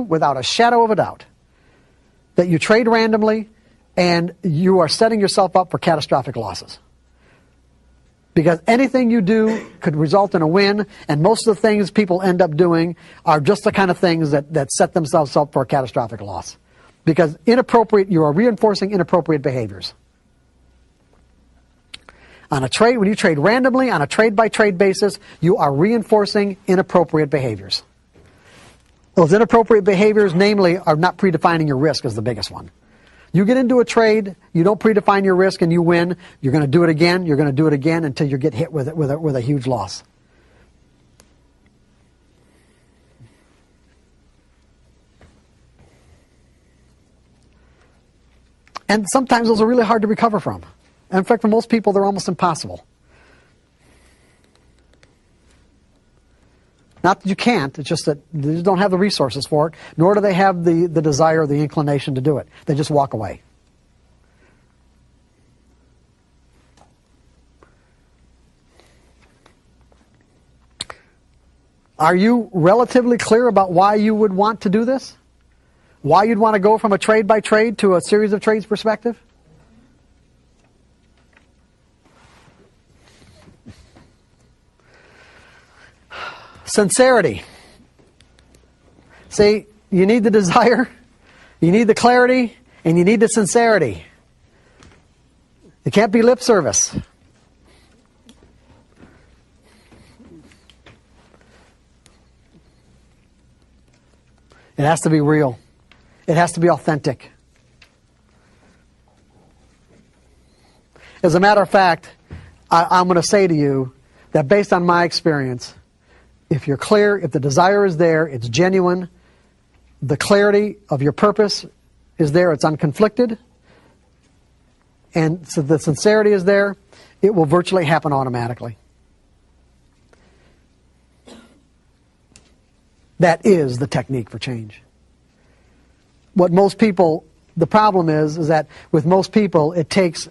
without a shadow of a doubt that you trade randomly and you are setting yourself up for catastrophic losses. Because anything you do could result in a win, and most of the things people end up doing are just the kind of things that set themselves up for a catastrophic loss. Because you are reinforcing inappropriate behaviors. On a trade, when you trade randomly on a trade-by-trade basis, you are reinforcing inappropriate behaviors. Those inappropriate behaviors, namely, are not predefining your risk is the biggest one. You get into a trade, you don't predefine your risk, and you win. You're going to do it again. You're going to do it again until you get hit with a huge loss. And sometimes those are really hard to recover from. And in fact, for most people, they're almost impossible. Not that you can't, it's just that they just don't have the resources for it, nor do they have the desire or the inclination to do it. They just walk away. Are you relatively clear about why you would want to do this? Why you'd want to go from a trade-by-trade to a series of trades perspective? Sincerity. See, you need the desire, you need the clarity, and you need the sincerity. It can't be lip service. It has to be real. It has to be authentic. As a matter of fact, I'm going to say to you that based on my experience, if you're clear, if the desire is there, it's genuine, the clarity of your purpose is there, it's unconflicted, and so the sincerity is there, it will virtually happen automatically. That is the technique for change. What most people, the problem is that with most people it takes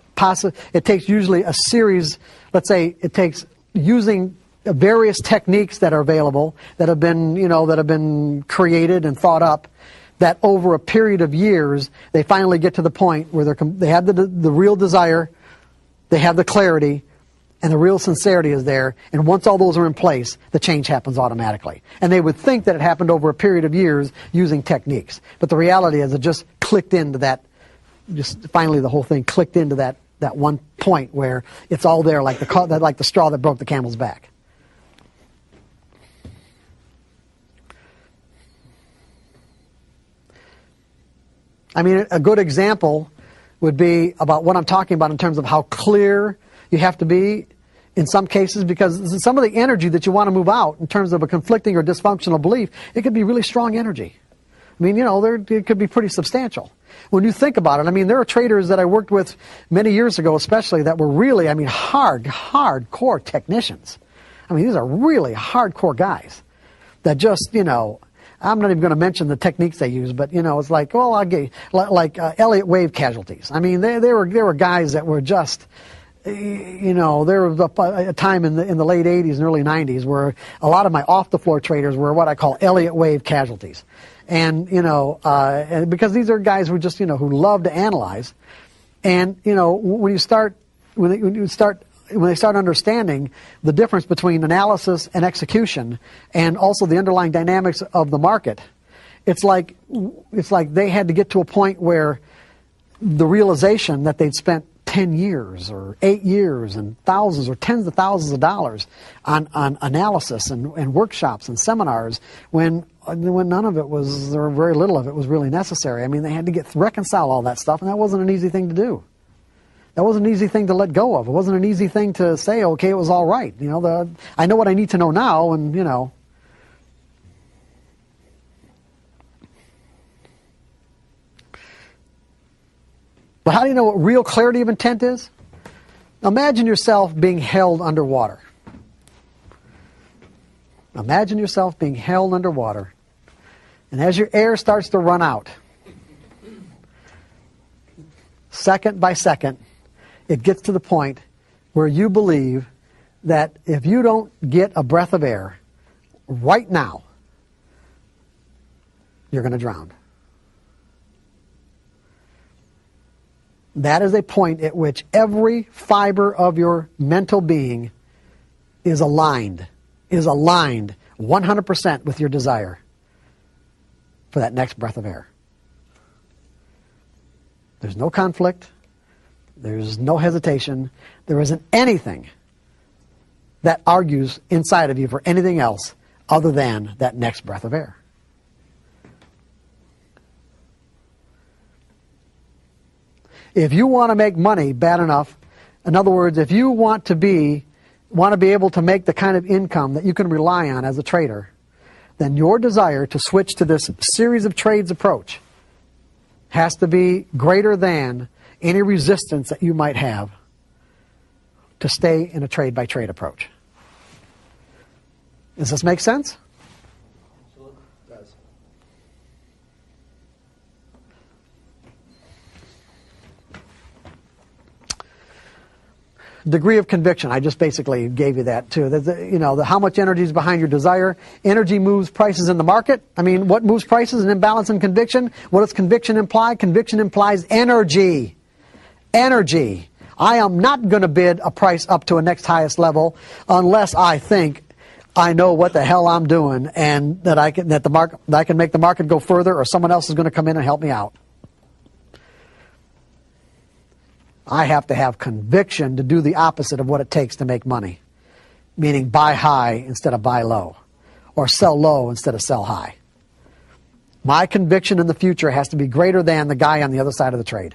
usually a series, let's say it takes using various techniques that are available, that have been created and thought up, that over a period of years they finally get to the point where they have the real desire, they have the clarity, and the real sincerity is there, and once all those are in place, the change happens automatically. And they would think that it happened over a period of years using techniques, but the reality is it just clicked into that, just finally the whole thing clicked into that one point where it's all there, like the straw that broke the camel's back. I mean, a good example would be about what I'm talking about in terms of how clear you have to be in some cases, because some of the energy that you want to move out in terms of a conflicting or dysfunctional belief, it could be really strong energy. I mean, it could be pretty substantial. When you think about it, I mean, there are traders that I worked with many years ago especially that were really, hardcore technicians. I mean, these are really hardcore guys that just, I'm not even going to mention the techniques they use, but it's like, well, I'll get Elliott wave casualties. I mean, they were guys that were just, there was a time in the late 80s and early 90s where a lot of my off the floor traders were what I call Elliott wave casualties, and and because these are guys who just who love to analyze, and when they start understanding the difference between analysis and execution, and also the underlying dynamics of the market, it's like they had to get to a point where the realization that they'd spent 10 years or 8 years and thousands or tens of thousands of dollars on analysis and workshops and seminars when none of it was, or very little of it was really necessary. I mean, they had to reconcile all that stuff, and that wasn't an easy thing to do. That wasn't an easy thing to let go of. It wasn't an easy thing to say, okay, it was all right. I know what I need to know now, and But how do you know what real clarity of intent is? Imagine yourself being held underwater. Imagine yourself being held underwater. And as your air starts to run out, second by second, it gets to the point where you believe that if you don't get a breath of air right now, you're going to drown. That is a point at which every fiber of your mental being is aligned 100% with your desire for that next breath of air. There's no conflict. There's no hesitation. There isn't anything that argues inside of you for anything else other than that next breath of air. If you want to make money bad enough, in other words, if you want to be able to make the kind of income that you can rely on as a trader, then your desire to switch to this series of trades approach has to be greater than any resistance that you might have to stay in a trade-by-trade approach. Does this make sense? Absolutely. It does. Degree of conviction. I just basically gave you that too. How much energy is behind your desire. Energy moves prices in the market. I mean, what moves prices? An imbalance in conviction. What does conviction imply? Conviction implies energy. Energy. I am not going to bid a price up to a next highest level unless I think I know what the hell I'm doing and that I can make the market go further, or someone else is going to come in and help me out. I have to have conviction to do the opposite of what it takes to make money, meaning buy high instead of buy low, or sell low instead of sell high. My conviction in the future has to be greater than the guy on the other side of the trade.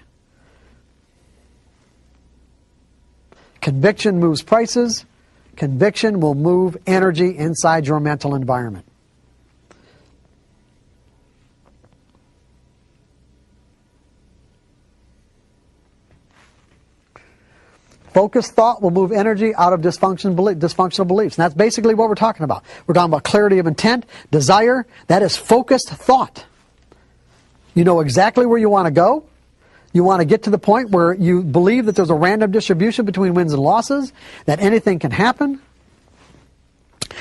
Conviction moves prices. Conviction will move energy inside your mental environment. Focused thought will move energy out of dysfunctional beliefs. And that's basically what we're talking about. We're talking about clarity of intent, desire. That is focused thought. You know exactly where you want to go. You want to get to the point where you believe that there's a random distribution between wins and losses, that anything can happen,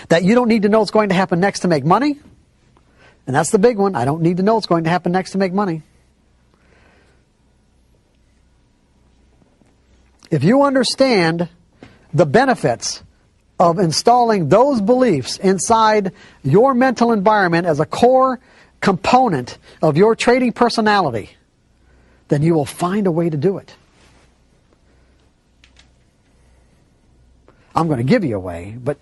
that you don't need to know what's going to happen next to make money. And that's the big one. I don't need to know what's going to happen next to make money. If you understand the benefits of installing those beliefs inside your mental environment as a core component of your trading personality, then you will find a way to do it. I'm going to give you a way, but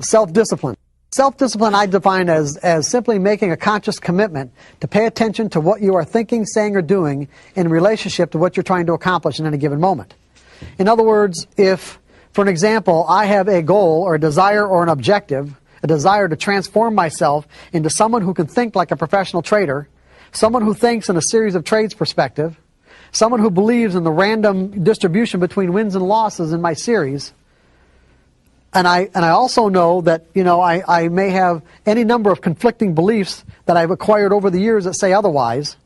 self-discipline. Self-discipline I define as simply making a conscious commitment to pay attention to what you are thinking, saying, or doing in relationship to what you're trying to accomplish in any given moment. In other words, if, for an example, I have a goal or a desire or an objective, a desire to transform myself into someone who can think like a professional trader, someone who thinks in a series of trades perspective, someone who believes in the random distribution between wins and losses in my series, and I also know that, I may have any number of conflicting beliefs that I've acquired over the years that say otherwise,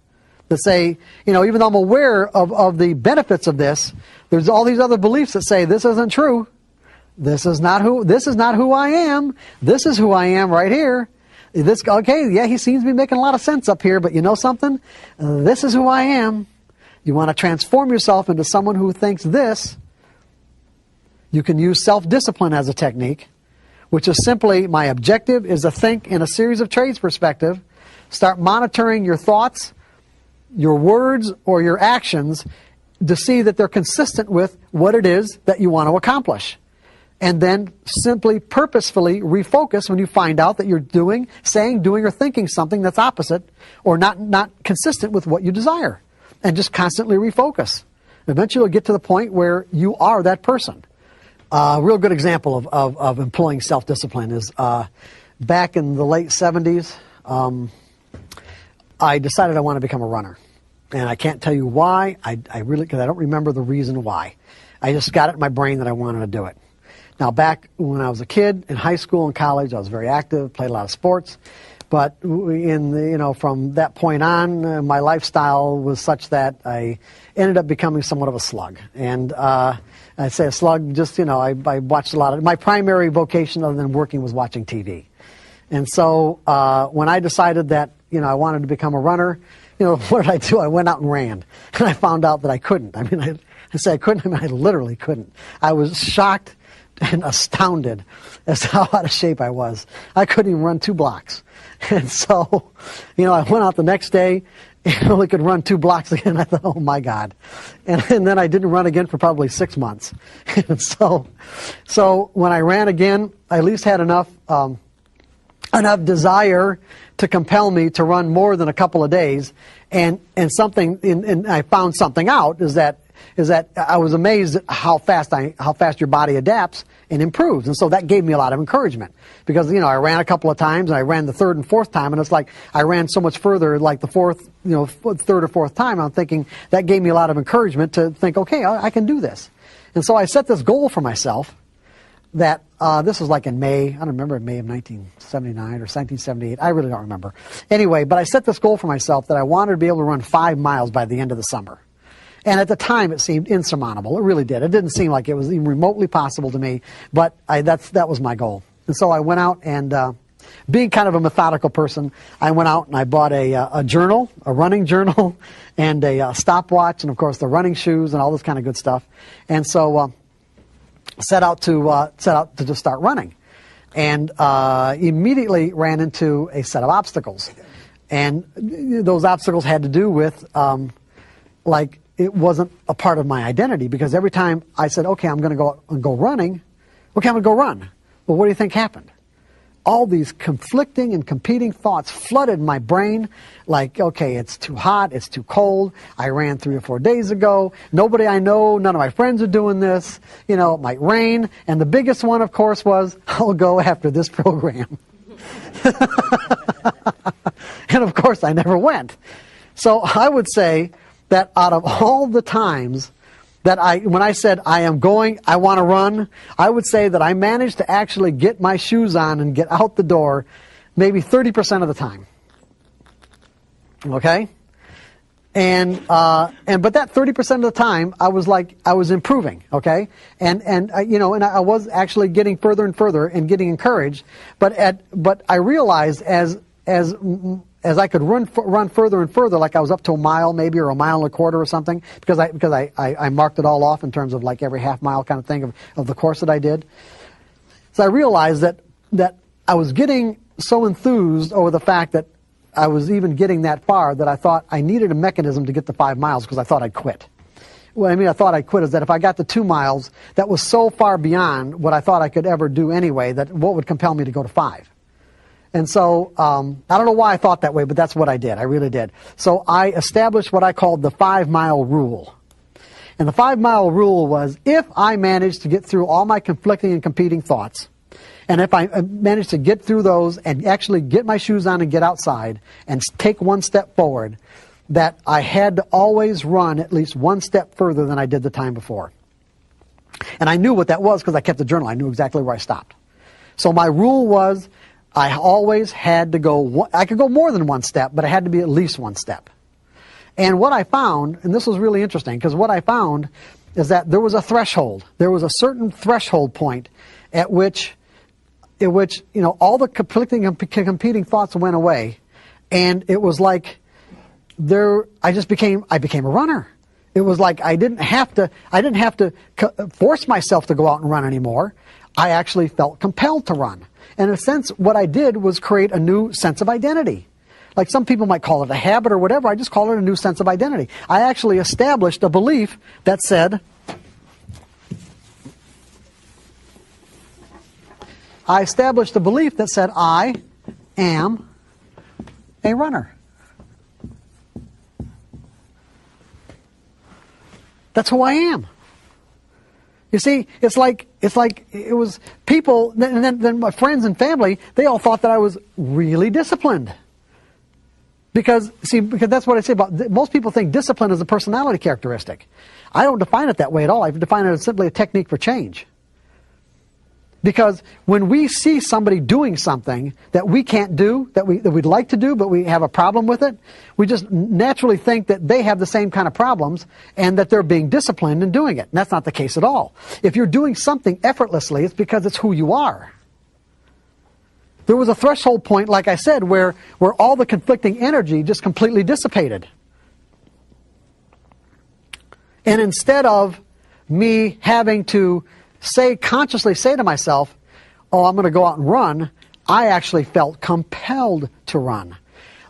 that say, even though I'm aware of the benefits of this, there's all these other beliefs that say this isn't true. This is not who I am. This is who I am right here. He seems to be making a lot of sense up here, but you know something? This is who I am. You want to transform yourself into someone who thinks this. You can use self-discipline as a technique, which is simply my objective is to think in a series of trades perspective, start monitoring your thoughts, your words, or your actions to see that they're consistent with what it is that you want to accomplish. And then simply purposefully refocus when you find out that you're saying, doing, or thinking something that's opposite or not consistent with what you desire. And just constantly refocus. Eventually you'll get to the point where you are that person. A real good example of employing self-discipline is back in the late 70s, I decided I want to become a runner. And I can't tell you why. I really, because I don't remember the reason why. I just got it in my brain that I wanted to do it. Now, back when I was a kid, in high school and college, I was very active, played a lot of sports. But from that point on, my lifestyle was such that I ended up becoming somewhat of a slug. And I'd say a slug, just, I watched a lot of, my primary vocation other than working was watching TV. And so when I decided that, I wanted to become a runner, what did I do? I went out and ran. And I found out that I couldn't. I mean, I say I couldn't, I mean, I literally couldn't. I was shocked and astounded as to how out of shape I was. I couldn't even run 2 blocks. And so, I went out the next day and only could run 2 blocks again. I thought, oh my God. And then I didn't run again for probably 6 months. And so when I ran again, I at least had enough desire to compel me to run more than a couple of days. And I found something out is that I was amazed at how fast your body adapts and improves. And so that gave me a lot of encouragement because, I ran a couple of times and I ran the 3rd and 4th time and it's like I ran so much further like the 4th, 3rd or 4th time. I'm thinking that gave me a lot of encouragement to think, okay, I can do this. And so I set this goal for myself that this was like in May, I don't remember, May of 1979 or 1978. I really don't remember. Anyway, but I set this goal for myself that I wanted to be able to run 5 miles by the end of the summer. And at the time, it seemed insurmountable. It really did. It didn't seem like it was even remotely possible to me, but that was my goal. And so I went out and, being kind of a methodical person, I went out and I bought a journal, a running journal, and a stopwatch, and of course the running shoes and all this kind of good stuff. And so set out to just start running, and immediately ran into a set of obstacles, and those obstacles had to do with it wasn't a part of my identity, because every time I said, okay, I'm going to go out and go running, okay, I'm going to go run. Well, what do you think happened? All these conflicting and competing thoughts flooded my brain like, okay, it's too hot, it's too cold, I ran 3 or 4 days ago, nobody I know, none of my friends are doing this, it might rain, and the biggest one, of course, was, I'll go after this program. And of course, I never went. So I would say that out of all the times that when I said I want to run, I would say that I managed to actually get my shoes on and get out the door maybe 30% of the time. Okay? But that 30% of the time, I was improving, okay? And I was actually getting further and further and getting encouraged, but I realized as I could run further and further, like I was up to a mile maybe, or a mile and a quarter or something, because I marked it all off in terms of like every half mile kind of thing of the course that I did. So I realized that I was getting so enthused over the fact that I was even getting that far that I thought I needed a mechanism to get to 5 miles, because I thought I'd quit. What I mean I thought I'd quit is that if I got to 2 miles, that was so far beyond what I thought I could ever do anyway, that what would compel me to go to 5? And so, I don't know why I thought that way, but that's what I did. I really did. So I established what I called the 5-mile rule. And the 5-mile rule was, if I managed to get through all my conflicting and competing thoughts, and if I managed to get through those and actually get my shoes on and get outside and take 1 step forward, that I had to always run at least 1 step further than I did the time before. And I knew what that was because I kept the journal. I knew exactly where I stopped. So my rule was, I always had to go, I could go more than 1 step, but I had to be at least 1 step. And what I found, and this was really interesting, because what I found is that there was a threshold. There was a certain threshold point at which all the conflicting and competing thoughts went away, and it was like I became a runner. It was like I didn't have to force myself to go out and run anymore. I actually felt compelled to run. And in a sense, what I did was create a new sense of identity. Like some people might call it a habit or whatever. I just call it a new sense of identity. I actually established a belief that said, I am a runner. That's who I am. You see, it's like it was people, and then my friends and family, they all thought that I was really disciplined. Because that's what I say about, most people think discipline is a personality characteristic. I don't define it that way at all. I define it as simply a technique for change. Because when we see somebody doing something that we can't do, that we'd like to do, but we have a problem with it, we just naturally think that they have the same kind of problems and that they're being disciplined in doing it. And that's not the case at all. If you're doing something effortlessly, it's because it's who you are. There was a threshold point, like I said, where all the conflicting energy just completely dissipated. And instead of me having to consciously say to myself, oh, I'm going to go out and run, I actually felt compelled to run.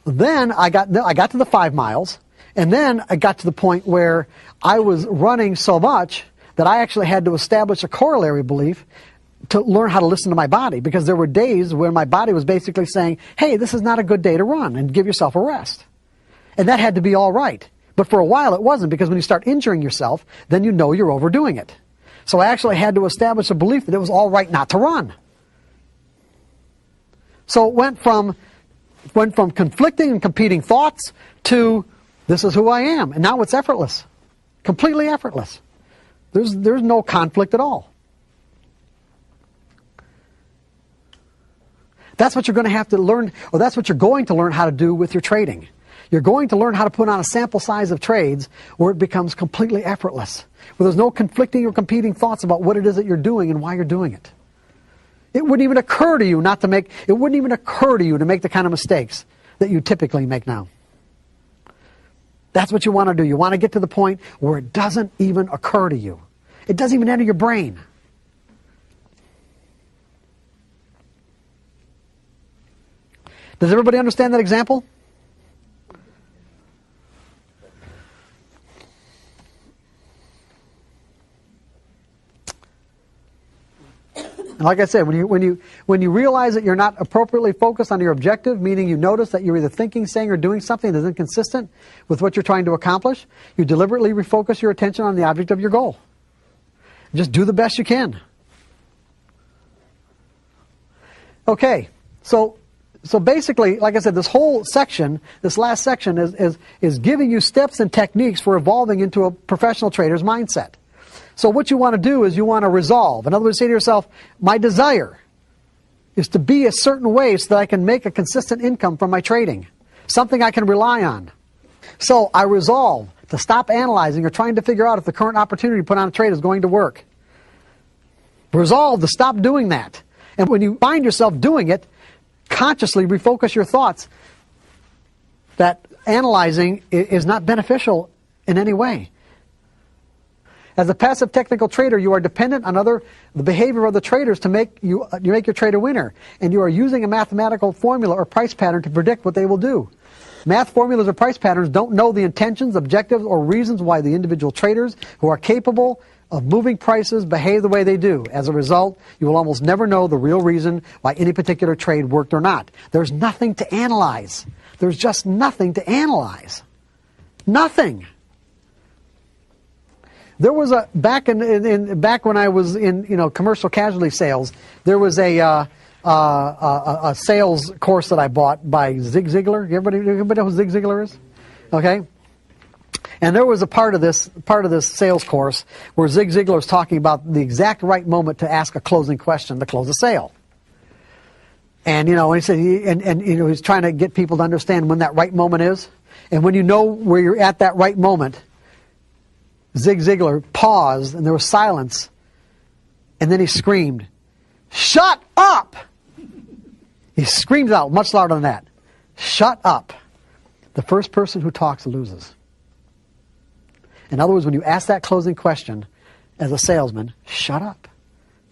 Then I got to the 5 miles, and then I got to the point where I was running so much that I actually had to establish a corollary belief to learn how to listen to my body, because there were days when my body was basically saying, hey, this is not a good day to run, and give yourself a rest. And that had to be all right. But for a while it wasn't, because when you start injuring yourself, then you know you're overdoing it. So I actually had to establish a belief that it was all right not to run. So it went from conflicting and competing thoughts to this is who I am. And now it's effortless. Completely effortless. There's no conflict at all. That's what you're going to have to learn, or that's what you're going to learn how to do with your trading. You're going to learn how to put on a sample size of trades where it becomes completely effortless, where there's no conflicting or competing thoughts about what it is that you're doing and why you're doing it. It wouldn't even occur to you to make the kind of mistakes that you typically make now. That's what you want to do. You want to get to the point where it doesn't even occur to you. It doesn't even enter your brain. Does everybody understand that example? And like I said, when you realize that you're not appropriately focused on your objective, meaning you notice that you're either thinking, saying, or doing something that's inconsistent with what you're trying to accomplish, you deliberately refocus your attention on the object of your goal. Just do the best you can. Okay, so basically, like I said, this whole section, this last section is giving you steps and techniques for evolving into a professional trader's mindset. So what you want to do is you want to resolve. In other words, say to yourself, my desire is to be a certain way so that I can make a consistent income from my trading, something I can rely on. So I resolve to stop analyzing or trying to figure out if the current opportunity to put on a trade is going to work. Resolve to stop doing that. And when you find yourself doing it, consciously refocus your thoughts that analyzing is not beneficial in any way. As a passive technical trader, you are dependent on the behavior of the traders to make your trade a winner, and you are using a mathematical formula or price pattern to predict what they will do. Math formulas or price patterns don't know the intentions, objectives, or reasons why the individual traders who are capable of moving prices behave the way they do. As a result, you will almost never know the real reason why any particular trade worked or not. There's nothing to analyze. There's just nothing to analyze. Nothing. There was back when I was in commercial casualty sales, there was a sales course that I bought by Zig Ziglar. Everybody know who Zig Ziglar is? Okay. And there was a part of this sales course where Zig Ziglar was talking about the exact right moment to ask a closing question to close a sale. And he said he's trying to get people to understand when that right moment is. And when you know where you're at that right moment, Zig Ziglar paused and there was silence, and then he screamed, "Shut up!" He screamed out much louder than that. "Shut up. The first person who talks loses." In other words, when you ask that closing question as a salesman, shut up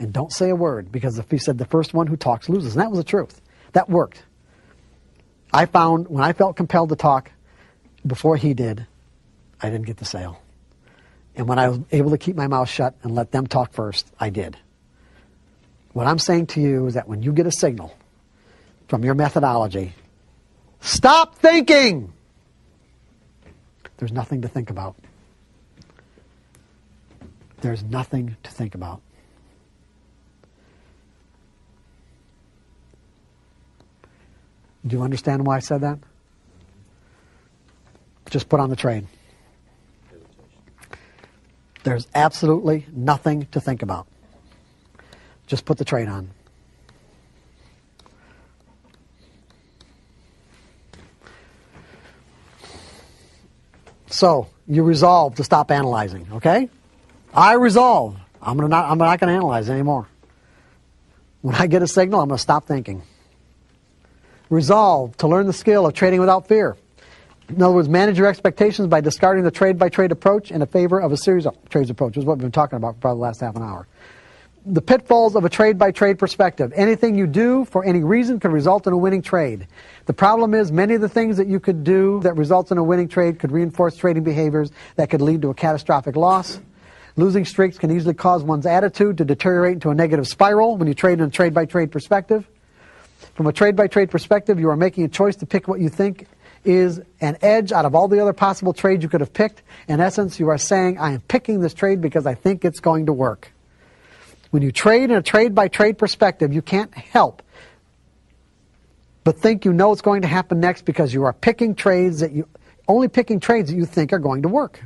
and don't say a word, because if he said the first one who talks loses, and that was the truth. That worked. I found when I felt compelled to talk before he did, I didn't get the sale. And when I was able to keep my mouth shut and let them talk first, I did. What I'm saying to you is that when you get a signal from your methodology, stop thinking! There's nothing to think about. There's nothing to think about. Do you understand why I said that? Just put on the trade. There's absolutely nothing to think about. Just put the trade on. So you resolve to stop analyzing, okay? I resolve. I'm not going to analyze anymore. When I get a signal, I'm going to stop thinking. Resolve to learn the skill of trading without fear. In other words, manage your expectations by discarding the trade-by-trade approach in favor of a series of trades approach. Is what we've been talking about for probably the last half an hour. The pitfalls of a trade-by-trade perspective. Anything you do for any reason could result in a winning trade. The problem is many of the things that you could do that results in a winning trade could reinforce trading behaviors that could lead to a catastrophic loss. Losing streaks can easily cause one's attitude to deteriorate into a negative spiral when you trade in a trade-by-trade perspective. From a trade-by-trade perspective, you are making a choice to pick what you think is an edge out of all the other possible trades you could have picked. In essence, you are saying, I am picking this trade because I think it's going to work. When you trade in a trade-by-trade perspective, you can't help but think you know what's going to happen next because you are picking trades that you think are going to work.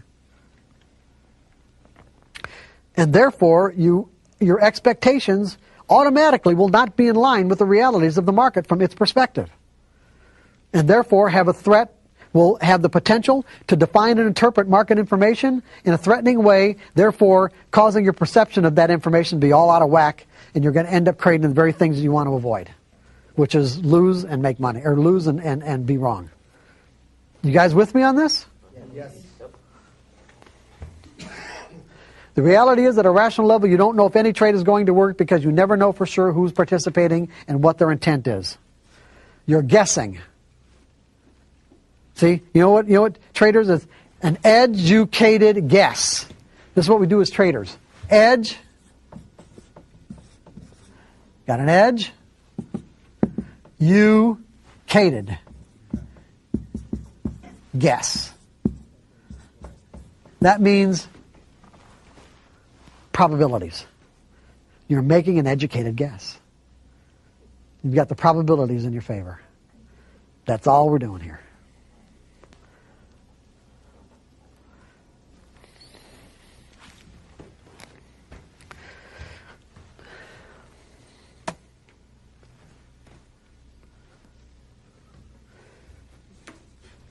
And therefore, your expectations automatically will not be in line with the realities of the market from its perspective. And therefore will have the potential to define and interpret market information in a threatening way, therefore causing your perception of that information to be all out of whack, and you're going to end up creating the very things that you want to avoid, which is lose and make money, or lose and be wrong. You guys with me on this? Yes. The reality is at a rational level, you don't know if any trade is going to work because you never know for sure who's participating and what their intent is. You're guessing. See, you know what traders is? An educated guess. This is what we do as traders. Edge. Got an edge. You-cated. Guess. That means probabilities. You're making an educated guess. You've got the probabilities in your favor. That's all we're doing here.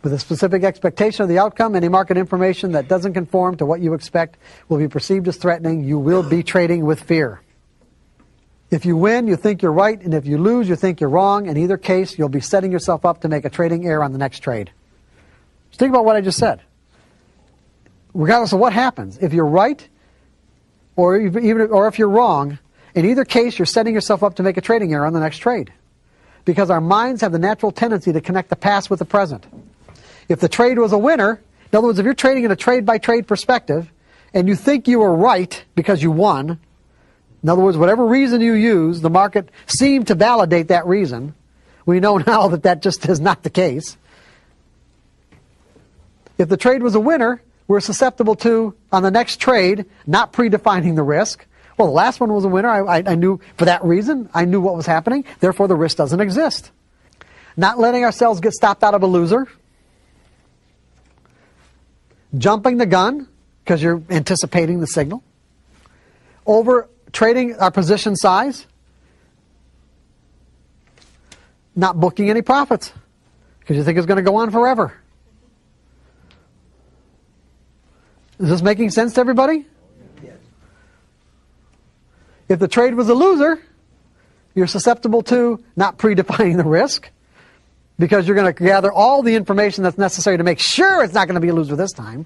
With a specific expectation of the outcome, any market information that doesn't conform to what you expect will be perceived as threatening. You will be trading with fear. If you win, you think you're right, and if you lose, you think you're wrong. In either case, you'll be setting yourself up to make a trading error on the next trade. Just think about what I just said. Regardless of what happens, if you're right or if you're wrong, in either case, you're setting yourself up to make a trading error on the next trade. Because our minds have the natural tendency to connect the past with the present. If the trade was a winner, in other words, if you're trading in a trade-by-trade perspective, and you think you were right because you won, in other words, whatever reason you use, the market seemed to validate that reason. We know now that that just is not the case. If the trade was a winner, we're susceptible to, on the next trade, not predefining the risk. Well, the last one was a winner. I knew for that reason. I knew what was happening. Therefore, the risk doesn't exist. Not letting ourselves get stopped out of a loser. Jumping the gun because you're anticipating the signal. Over trading our position size. Not booking any profits because you think it's going to go on forever. Is this making sense to everybody? Yes. If the trade was a loser, you're susceptible to not predefining the risk because you're going to gather all the information that's necessary to make sure it's not going to be a loser this time.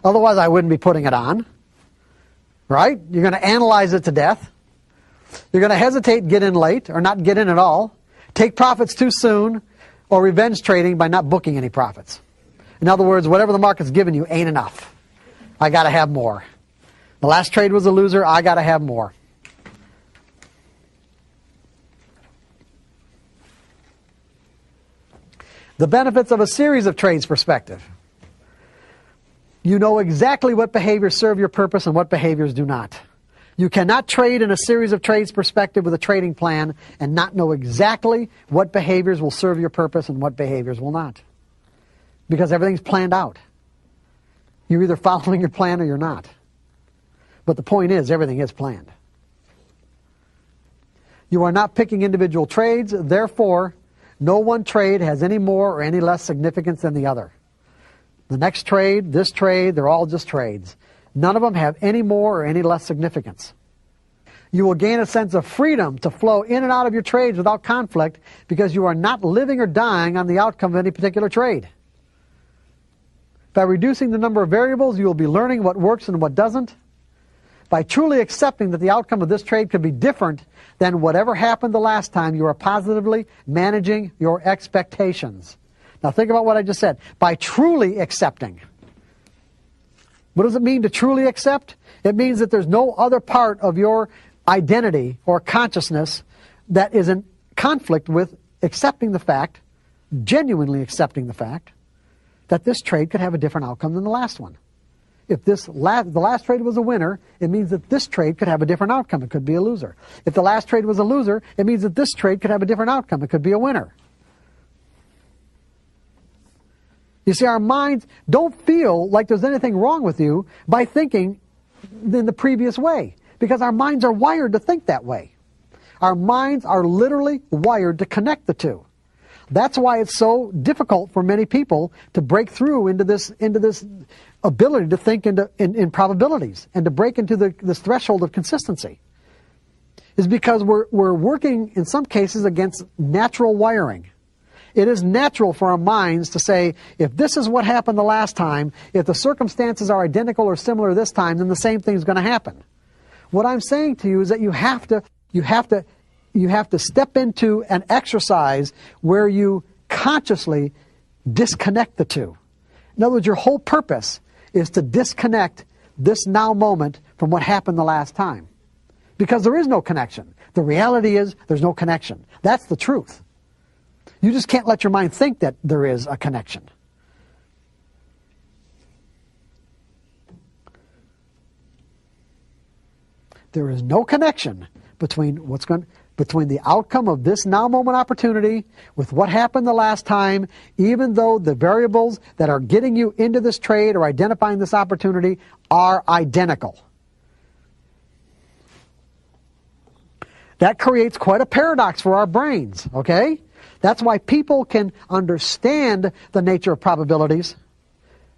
Otherwise, I wouldn't be putting it on. Right? You're going to analyze it to death. You're going to hesitate, get in late, or not get in at all. Take profits too soon, or revenge trading by not booking any profits. In other words, whatever the market's giving you ain't enough. I got to have more. The last trade was a loser. I got to have more. The benefits of a series of trades perspective. You know exactly what behaviors serve your purpose and what behaviors do not. You cannot trade in a series of trades perspective with a trading plan and not know exactly what behaviors will serve your purpose and what behaviors will not. Because everything's planned out. You're either following your plan or you're not. But the point is, everything is planned. You are not picking individual trades, therefore, no one trade has any more or any less significance than the other. The next trade, this trade, they're all just trades. None of them have any more or any less significance. You will gain a sense of freedom to flow in and out of your trades without conflict because you are not living or dying on the outcome of any particular trade. By reducing the number of variables, you will be learning what works and what doesn't. By truly accepting that the outcome of this trade could be different than whatever happened the last time, you are positively managing your expectations. Now think about what I just said. By truly accepting. What does it mean to truly accept? It means that there's no other part of your identity or consciousness that is in conflict with accepting the fact, genuinely accepting the fact, that this trade could have a different outcome than the last one. If the last trade was a winner, it means that this trade could have a different outcome. It could be a loser. If the last trade was a loser, it means that this trade could have a different outcome. It could be a winner. You see, our minds don't feel like there's anything wrong with you by thinking in the previous way, because our minds are wired to think that way. Our minds are literally wired to connect the two. That's why it's so difficult for many people to break through into this ability to think in probabilities and to break into this threshold of consistency. Is because we're working in some cases against natural wiring. It is natural for our minds to say, if this is what happened the last time, if the circumstances are identical or similar this time, then the same thing is going to happen. What I'm saying to you is that you have to step into an exercise where you consciously disconnect the two. In other words, your whole purpose is to disconnect this now moment from what happened the last time. Because there is no connection. The reality is there's no connection. That's the truth. You just can't let your mind think that there is a connection. There is no connection between the outcome of this now moment opportunity with what happened the last time, even though the variables that are getting you into this trade or identifying this opportunity are identical. That creates quite a paradox for our brains, okay? That's why people can understand the nature of probabilities.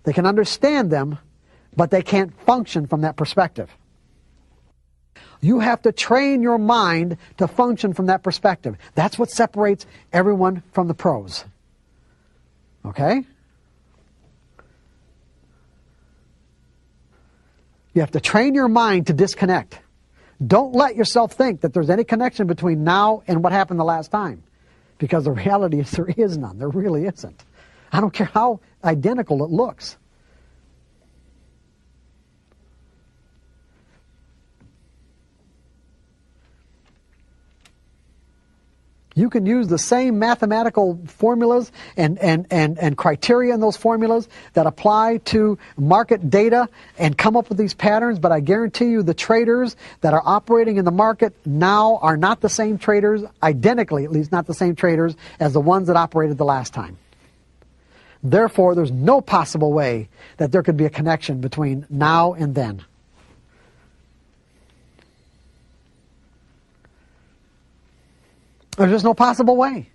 They can understand them, but they can't function from that perspective. You have to train your mind to function from that perspective. That's what separates everyone from the pros. Okay? You have to train your mind to disconnect. Don't let yourself think that there's any connection between now and what happened the last time. Because the reality is there is none. There really isn't. I don't care how identical it looks. You can use the same mathematical formulas and criteria in those formulas that apply to market data and come up with these patterns, but I guarantee you the traders that are operating in the market now are not the same traders, identically at least not the same traders as the ones that operated the last time. Therefore, there's no possible way that there could be a connection between now and then. There's just no possible way.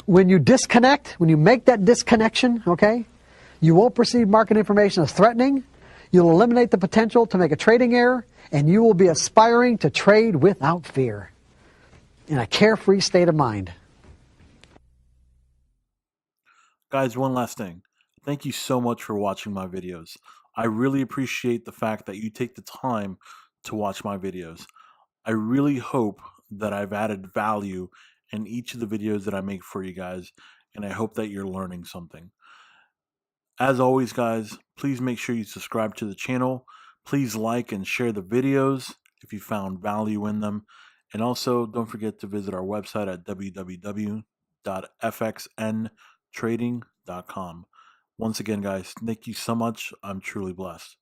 When you disconnect, when you make that disconnection, okay, you won't perceive market information as threatening. You'll eliminate the potential to make a trading error, and you will be aspiring to trade without fear in a carefree state of mind. Guys, one last thing. Thank you so much for watching my videos. I really appreciate the fact that you take the time to watch my videos. I really hope that I've added value in each of the videos that I make for you guys, and I hope that you're learning something. As always, guys, please make sure you subscribe to the channel. Please like and share the videos if you found value in them. And also, don't forget to visit our website at www.fxntradinggroup.com. Once again, guys, thank you so much. I'm truly blessed.